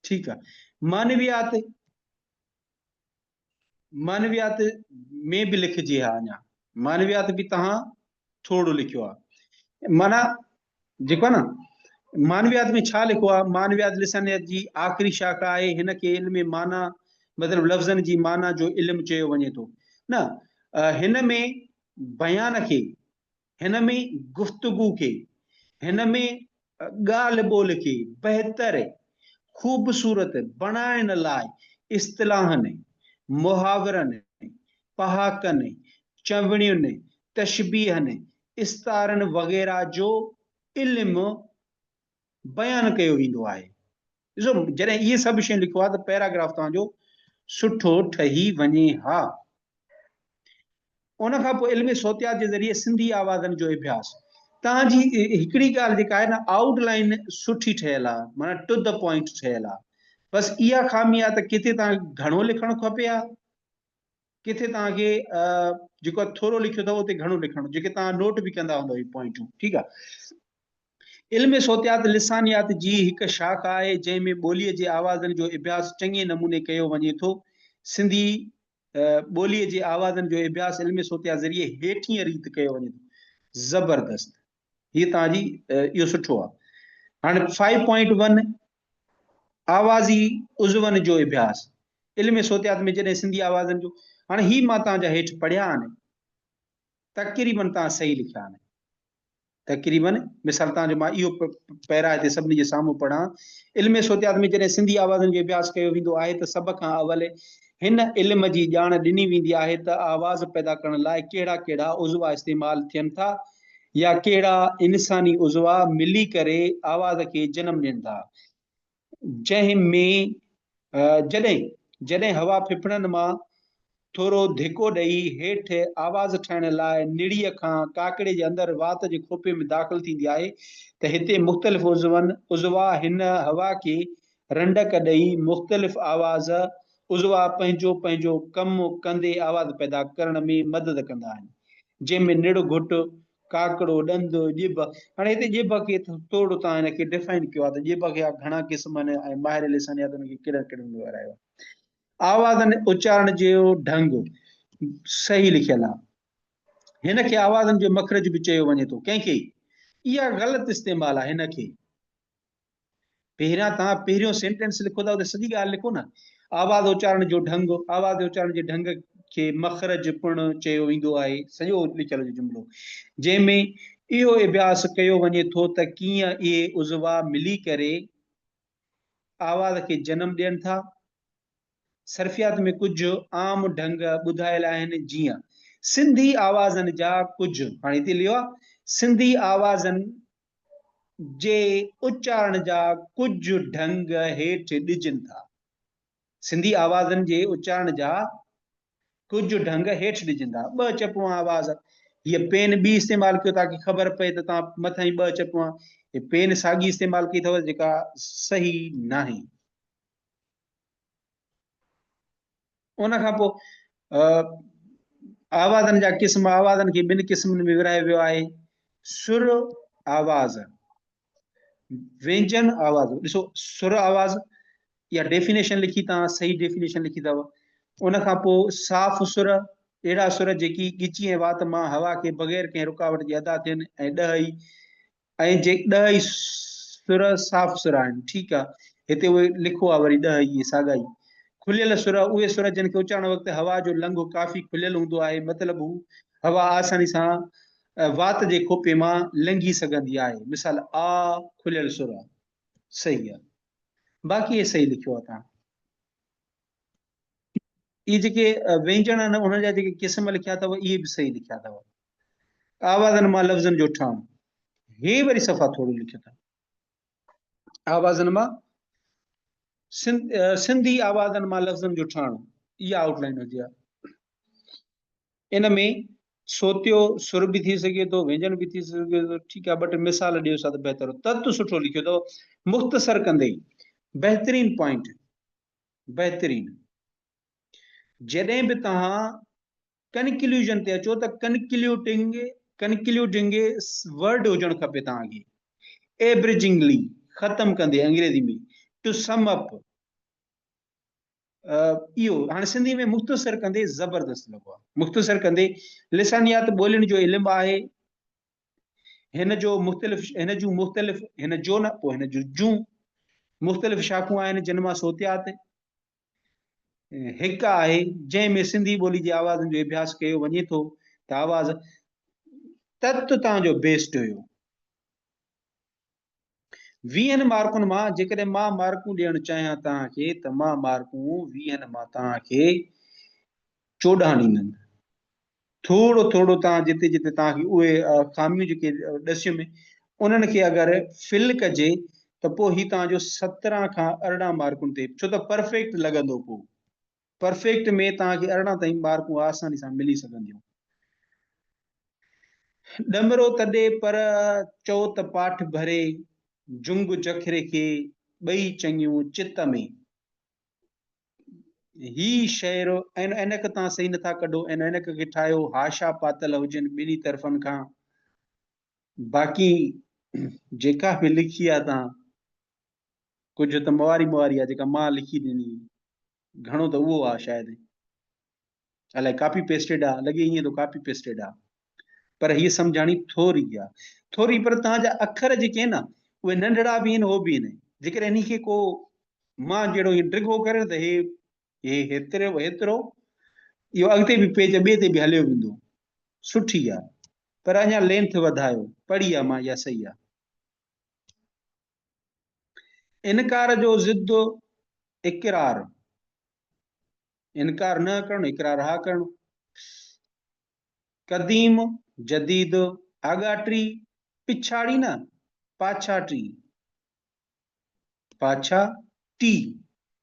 ठीकु आहे। मानवियात में बि लिखिजे हा। अञा मानवियात बि तव्हां थोरो लिखियो आहे। माना जेको आहे न मानवियात में छा लिखो आहे? मानवियात लिसानियत जी आख़िरी शाखा आहे। हिन खे इल्म माना मतिलबु लफ़्ज़नि जी माना जो इल्मु चयो वञे थो न। हिन में बयान खे, हिन में गुफ़्तगू खे, हिन में ॻाल्हि ॿोल खे बहितर ख़ूबसूरत बणाइण लाइ इस्तिलाहनि, मुहावरनि, पहाकनि, चवणियुनि, तशबीहनि, इस्तारनि वग़ैरह जो इल्मु बयान कयो वेंदो आहे। ॾिसो जॾहिं इहे सभु शयूं लिखो आहे त पैराग्राफ तव्हांजो सुठो ठही वञे हा। उन खां पोइ इल्म सोतियात जे ज़रिए सिंधी आवाज़नि जो अभ्यास। तव्हांजी हिकिड़ी ॻाल्हि जेका आहे न आउटलाइन सुठी ठहियल आहे, माना टू द पॉइंट ठहियल आहे। बसि इहा ख़ामी आहे त किथे तव्हां घणो लिखणु खपे हा, किथे तव्हांखे जेको थोरो लिखियो अथव उते घणो लिखणु, जेके तव्हां नोट बि कंदा हूंदव पॉइंटूं। ठीकु आहे। इल्म सोतियात लिसानियात जी हिकु शाखा आहे जंहिंमें ॿोलीअ जे आवाज़नि जो अभ्यास चङे नमूने कयो वञे थो। सिंधी ॿोलीअ जे आवाज़नि जो अभ्यास इल्म सोतियात ज़रिए हेठीं रीति कयो वञे थो। ज़बरदस्त। हीअ तव्हांजी इहो सुठो आहे। हाणे 5.1 आवाज़ी उज़वनि जो अभ्यास। इल्म सोतियात में जॾहिं सिंधी आवाज़नि जो, हाणे ही मां तव्हांजा हेठि पढ़िया आहिनि, तक़रीबन तव्हां सही लिखिया आहिनि। तक़रीबन मिसाल तव्हांजो मां इहो पहिरां हिते सभिनी जे साम्हूं पढ़ां। इल्म सोतियात में जॾहिं सिंधी आवाज़नि जो अभ्यास कयो वेंदो आहे त सभ खां अवल हिन इल्म जी ॼाण ॾिनी वेंदी आहे त आवाज़ पैदा करण लाइ कहिड़ा कहिड़ा उज़वा इस्तेमालु थियनि था या कहिड़ा इंसानी उज़वा मिली करे आवाज़ खे जनम ॾियनि था। जंहिंमें जॾहिं हवा फिफड़नि मां थोरो धिको ॾेई हेठि आवाज़ ठाहिण लाइ निड़ीअ खां काकड़े जे अंदरि वात जे खोपे में दाख़िल थींदी आहे त हिते मुख़्तलिफ़ उज़वा हिन हवा खे रंडक ॾेई मुख़्तलिफ़ आवाज़ उज़वा पंहिंजो पंहिंजो कमु कंदे आवाज़ पैदा करण में मदद कंदा आहिनि, जंहिंमें निड़ घुट, काकड़ो, ॾंद, ॼिभ। हाणे हिते ॼिभ खे थोरो तव्हां हिनखे डिफाइन कयो आहे त ॼिभ खे घणा क़िस्म आहिनि ऐं माहिर लिसानियात हुनखे कहिड़े कहिड़े में विरायो आहे। आवाज़नि उचारण जो ढंग सही लिखियल आहे। हिन खे आवाज़नि जो मखरज बि चयो वञे थो। कंहिंखे इहा ग़लति इस्तेमालु आहे हिन खे। पहिरियां तव्हां पहिरियों सेंटेंस लिखो था उते सॼी ॻाल्हि लिखो न। आवाज़ उचारण जो ढंग, आवाज़ उचारण जे ढंग खे मखरज पिणु चयो वेंदो आहे, सॼो लिखियल जुमिलो, जंहिंमें इहो अभ्यास कयो वञे थो त कीअं इहे उज़वा मिली करे आवाज़ खे जनम ॾियनि था। सर्फियात में कुझु आम ढंग ॿुधायल आहिनि, जीअं सिंधी आवाज़नि जा कुझु, हाणे हिते लिखियो आहे सिंधी आवाज़नि जे उचारण जा कुझु ढंग हेठि ॾिजनि था। सिंधी आवाज़नि जे उचारण जा कुझु ढंग हेठि ॾिजनि था। ॿ चपवा आवाज़, हीअ पेन ॿी इस्तेमालु कयो ताकी ख़बर पए त तव्हां मथां ई ॿ चपवा, हीअ पेन साॻी इस्तेमालु कई अथव जेका सही नाहे। उन खां पोइ आवाज़नि जा क़िस्म, आवाज़नि खे ॿिनि क़िस्मनि में विरहायो वियो आहे। सुर आवाज़, व्यंजन आवाज़। ॾिसो सुर आवाज़ इहा डेफिनेशन लिखी, तव्हां सही डेफिनेशन लिखी अथव। उन खां पोइ साफ़ सुर, अहिड़ा सुर जेकी ॻिची ऐं वात मां हवा खे बग़ैर कंहिं रुकावट जे अदा थियनि ऐं ॾह ई सुर साफ़ सुर आहिनि। ठीकु आहे, हिते उहे लिखो आहे वरी 10 इहे साॻा ई। खुलियल सुर उहे सुर जिन खे उचारण वक़्तु हवा जो लंघु काफ़ी खुलियल हूंदो आहे, मतिलबु हू हवा आसानी सां वात जे खोपे मां लंघी सघंदी आहे। मिसाल आ खुलियल सुर आहे, सही आहे। बाक़ी इहे सही लिखियो आहे तव्हां। इहे जेके व्यंजन आहिनि उन्हनि जा जेके क़िस्म लिखिया अथव इहे बि सही लिखिया अथव। आवाज़न मां लफ़्ज़न जो ठाण, हे वरी सफ़ा थोड़ो लिखियो था। आवाज़न मां सिंधी आवाज़न मां लफ़्ज़न जो ठाण, इहा आउटलाइन हुजे हा। इन में सोतियो सुर भी थी सके तो, व्यंजन भी थी सके तो, ठीक है, बट मिसाल ॾियो सा त बहितर। तत्व सुठो लिखियो अथव, मुख़्तसर कंदे, बेहतरीन पॉइंट, बेहतरीन। जॾहिं बि तव्हां कंक्लूजन ते अचो त कंक्लूडिंग वर्ड हुजणु खपे तव्हांखे, एब्रिजिंगली, ख़त्म कंदे अंग्रेजी में, टू सम अप, इहो हाणे सिंधी में मुख़्तसर कंदे ज़बरदस्त लॻो आहे। मुख़्तसर कंदे लिसानियात ॿोलियुनि जो इल्मु आहे, हिन जो मुख़्तलिफ़, हिन जूं मुख़्तलिफ़, हिन जो न पोइ हिन जूं मुख़्तलिफ़ शाख़ूं आहिनि, जिन मां सोतियात हिकु आहे, जंहिंमें सिंधी ॿोली जी आवाज़नि जो अभ्यास कयो वञे थो त आवाज़ तत्व तव्हांजो बेस्ट हुयो। 20 मार्कुनि मां जेकॾहिं मां मार्कूं ॾियणु चाहियां तव्हांखे त मां मार्कूं 20 मां तव्हांखे 14 ॾींदुमि। थोड़ो थोड़ो तव्हां जिते जिते तव्हांखे उहे ख़ामियूं जेके ॾसियूं में उन्हनि खे अगरि फिल कजे त पोइ ही तव्हांजो 17 खां 18 मार्कुनि ते, छो त परफेक्ट लॻंदो। पोइ परफेक्ट में तव्हांखे 18 ताईं मार्कूं आसानी सां मिली सघंदियूं। ॾमरो तॾे पर चओ त पाठ भरे, जुंग जखरे खे ॿई चङियूं चित में, ही शेर ऐनक तव्हां सही नथा कढो, ऐनक खे ठाहियो, हाशा पातल हुजनि ॿिन्ही तरफ़नि खां। बाक़ी जेका बि लिखी आहे तव्हां, कुझु त मवारी आहे जेका मां लिखी ॾिनी, घणो त उहो आहे शायदि, अलाए कॉपी पेस्टेड आहे, लॻे ईअं तो कॉपी पेस्टेड आहे, पर हीअ सम्झाणी थोरी आहे, थोरी। पर तव्हांजा अखर जेके आहिनि न उहे नंढड़ा बि आहिनि, हो बि आहिनि। जेकॾहिं इन खे को मां जहिड़ो हीअ ड्रिगो करे त हे हेतिरो इहो अॻिते बि पेज ॿिए ते बि हलियो वेंदो, सुठी आहे। पर अञा लेंथ वधायो, पढ़ी आहे मां, इहा सही आहे। इनकार जो ज़िद इक़रार, इनकार न करणु, इक़रार हा करणु। क़दीम जदीद, आगाटी पिछाड़ी न, पाछाटी,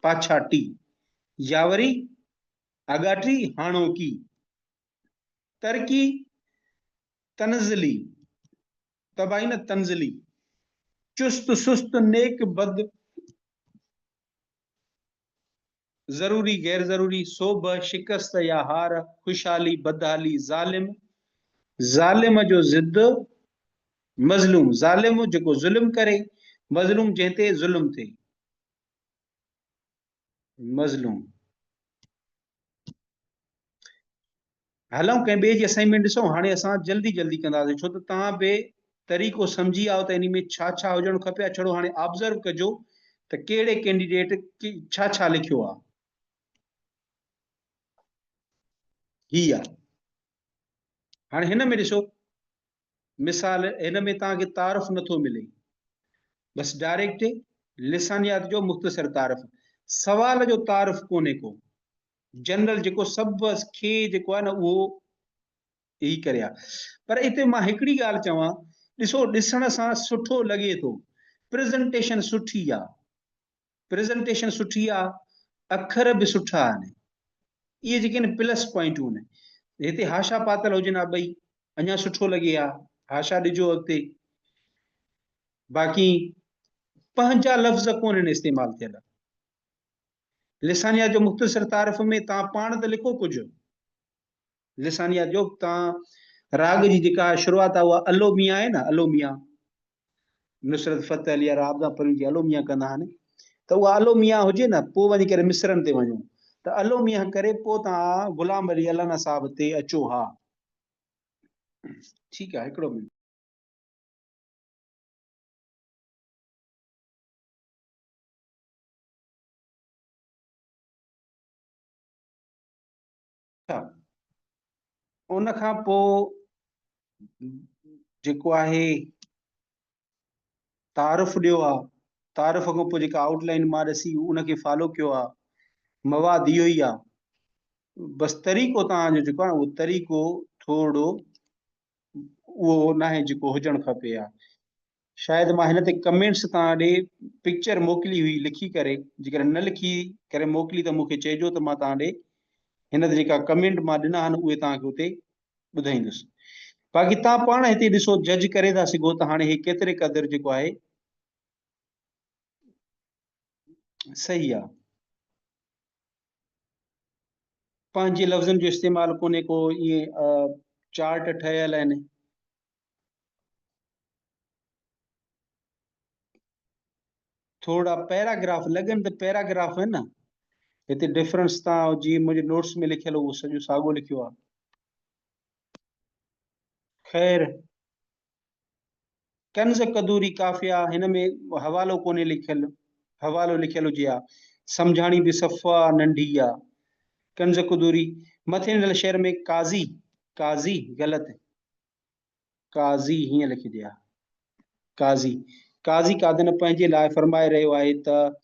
पाछाटी, या वरी आगाटी हाणोकी। तरकी तनज़ली, तबाही न तंज़ली। चुस्त सुस्त नेक बद, ज़रूरी गैर ज़रूरी। सोभ शिकस्त या हार, खुशहाली बदहाली। ज़ालिम, ज़ालिम जो ज़िद मज़लूम, ज़ालिम जेको ज़ुल्म करे, मज़लूम जंहिं ते ज़ुल्म थिए, मज़लूम। हलूं कंहिं ॿिए जी असाइनमेंट ॾिसूं। हाणे असां जल्दी जल्दी कंदासीं, छो त तव्हां बि तरीक़ो सम्झी आओ त इन में छा छा हुजणु खपे। छड़ो हाणे ऑब्ज़र्व कजो त कहिड़े कैंडिडेट छा छा लिखियो आहे। ही आहे हाणे हिन में ॾिसो, मिसाल हिन में तव्हांखे तारफ़ नथो मिले, बसि डायरेक्ट लिसानियात जो मुख़्तसर तारफ़, सवाल जो तारफ़ कोन्हे को, जनरल जेको सभु खे जेको आहे न उहो ही करे आहे। पर इते मां हिकिड़ी ॻाल्हि चवां, ॾिसो ॾिसण सां सुठो लॻे थो, प्रेज़ेंटेशन सुठी आहे, प्रेज़ेंटेशन सुठी आहे, अखर बि सुठा आहिनि, इहे जेके आहिनि प्लस पॉइंटूं आहिनि। हिते हाशा पातल हुजनि ॿई, अञा सुठो लॻे हा, हाशा ॾिजो अॻिते। बाक़ी पंहिंजा लफ़्ज़ कोन्हनि इस्तेमालु थियल। लिसानिया जो मुख़्तसर तारफ़ में तव्हां पाण त लिखो कुझु, लिसानिया जो तव्हां राग जी जेका शुरूआत आहे उहा अलो मियां आहे न, अलो मियां, नुसरत फ़तेह अली या राबदा परीं जी अलो मियां कंदा आहिनि, त उहा अलो मियां हुजे न, पोइ वञी करे मिसरनि ते वञो त अलो मियां करे पोइ तव्हां ग़ुलाम अली अलाना साहब ते अचो। हा ठीकु आहे, हिकिड़ो मिनट। उन खां पोइ जेको आहे तारुफ़ ॾियो आहे, तारुफ़ खां पोइ जेका आउटलाइन मां ॾसी उनखे फॉलो कयो आहे, मवाद इहो ई आहे। बसि तरीक़ो तव्हांजो जेको आहे उहो तरीक़ो थोरो उहो नाहे जेको हुजणु खपे आहे। शायदि मां हिन ते कमेंट्स तव्हां ॾे पिक्चर मोकिली हुई लिखी करे, जेकर न लिखी करे मोकिली त मूंखे चइजो त मां तव्हां ॾे हिन ते जेका कमेंट मां ॾिना आहिनि उहे तव्हांखे उते ॿुधाईंदुसि। बाक़ी तव्हां पाण हिते ॾिसो, जज करे था सघो त हाणे हे केतिरे क़दुरु जेको आहे सही आहे। पंहिंजे लफ़्ज़नि जो इस्तेमालु कोन्हे को, ईअं चार्ट ठहियल आहिनि। थोड़ा पैराग्राफ लॻनि त पैराग्राफ आहिनि न, हिते डिफरेंस तव्हां जीअं मुंहिंजे नोट्स में लिखियल उहो सॼो साॻियो लिखियो आहे। ख़ैर, कंज़ कदूरी काफ़िया, हिन में हवालो कोन्हे लिखियल, हवालो लिखियल हुजे हा। सम्झाणी बि सफ़ा नंढी आहे। कंज़ कदूरी मथे हिन शहर में काज़ी, काज़ी ग़लति, काज़ी हीअं लिखिजे हा, काज़ी। काज़ी कादन पंहिंजे लाइ फरमाए रहियो आहे त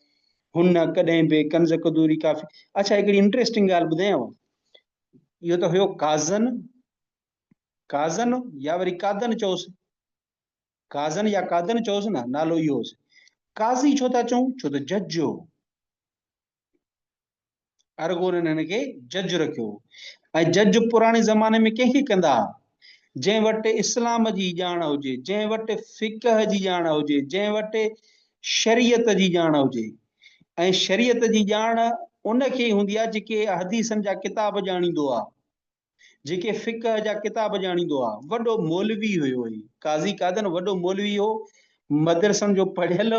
हुन कॾहिं बि कंज़ कदूरी काफ़ी। अच्छा, हिकिड़ी इंटरेस्टिंग ॻाल्हि ॿुधायांव, इहो त हुयो काज़न, काज़न या वरी कादन चओसि, काज़न या कादन चओसि न, नालो इहो होसि। काज़ी छो था चऊं? छो त जज हो, अरगोन हिन खे जज रखियो। ऐं जज पुराणे ज़माने में कंहिंखे कंदा? जंहिं वटि इस्लाम जी ॼाण हुजे, जंहिं वटि फ़िक़ह जी ॼाण हुजे, जंहिं वटि शरीयत जी ॼाण हुजे। ऐं शरीयत जी ॼाण उनखे हूंदी आहे जेके हदीसनि जा किताब ॼाणींदो आहे, जेके फ़िक़ह जा किताब ॼाणींदो आहे। वॾो मौलवी हुयो ही काज़ी कादन, वॾो मौलवी हो, मदरसनि जो पढ़ियल,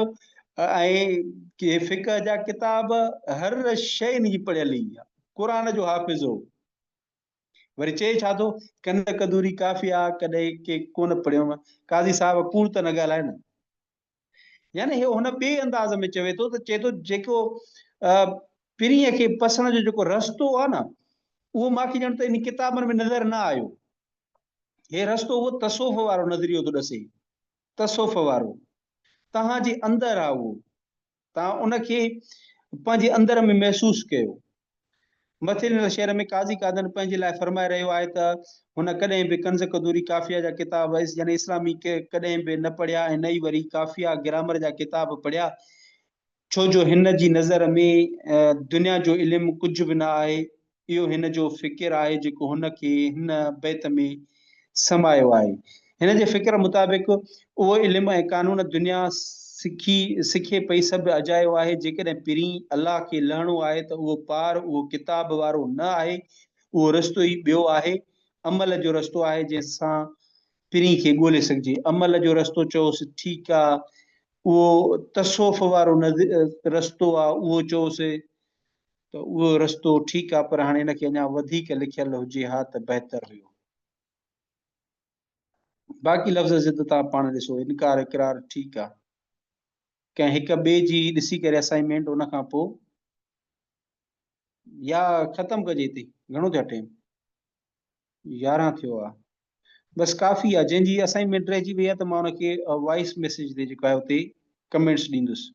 ऐं के फ़िक़ह जा किताब हर शइ जी पढ़ियल ई आहे, क़ुरान जो हाफ़िज़ हो। वरी चए छा थो, कंद कदूरी काफ़ी आहे, कॾहिं के कोन पढ़ियो। काज़ी साहब कूड़ त न ॻाल्हाए न, यानी हे हुन ॿिए अंदाज़ में चवे थो, त चए थो जेको पिरीअ खे पसण जो जेको रस्तो आहे न, उहो मूंखे ॼण त इन किताबनि में नज़र न आयो। हे रस्तो उहो तसोफ़ वारो नज़रियो थो ॾसे, तसोफ़ वारो तव्हांजे अंदरि आहे, उहो तव्हां उनखे पंहिंजे अंदर में महसूसु कयो। मथे हिन शहर में काज़ी कादन पंहिंजे लाइ फरमाए रहियो आहे त हुन कॾहिं बि कंज़ कदूरी काफ़िया जा किताब, यानी इस्लामी के कॾहिं बि न पढ़िया, ऐं न ई वरी काफ़िया ग्रामर जा किताब पढ़िया। छो जो हिन जी नज़र में दुनिया जो इल्मु कुझु बि न आहे। इहो हिन जो फ़िकिर आहे जेको हुनखे हिन बैत में समायो आहे। हिन जे फ़िक्र मुताबिक़ उहो इल्मु ऐं कानून दुनिया सिखे पई सभु अजायो आहे। जेकॾहिं पिरीं अलाह खे लहणो आहे त उहो पार, उहो किताब वारो न आहे, उहो रस्तो ई ॿियो आहे, अमल जो रस्तो आहे, जंहिंसां पिरीं खे ॻोल्हे सघिजे। अमल जो रस्तो चयोसि ठीकु आहे, उहो तसोफ़ वारो रस्तो आहे, उहो चयोसि त उहो रस्तो ठीकु आहे, पर हाणे हिनखे अञा वधीक लिखियल हुजे हा त बहितर हुयो। बाक़ी लफ़्ज़ ज़िद तव्हां पाण ॾिसो, इनकार इक़रार ठीकु आहे। कंहिं हिक ॿिए जी ॾिसी करे असाइनमेंट उन खां पोइ या ख़तमु कजे। हिते घणो थियो टाइम? 11 थियो आहे, बसि काफ़ी आहे। जंहिंजी असाइनमेंट रहिजी वई आहे त मां हुनखे वॉइस मैसेज ते जेको आहे उते कमेंट्स ॾींदुसि।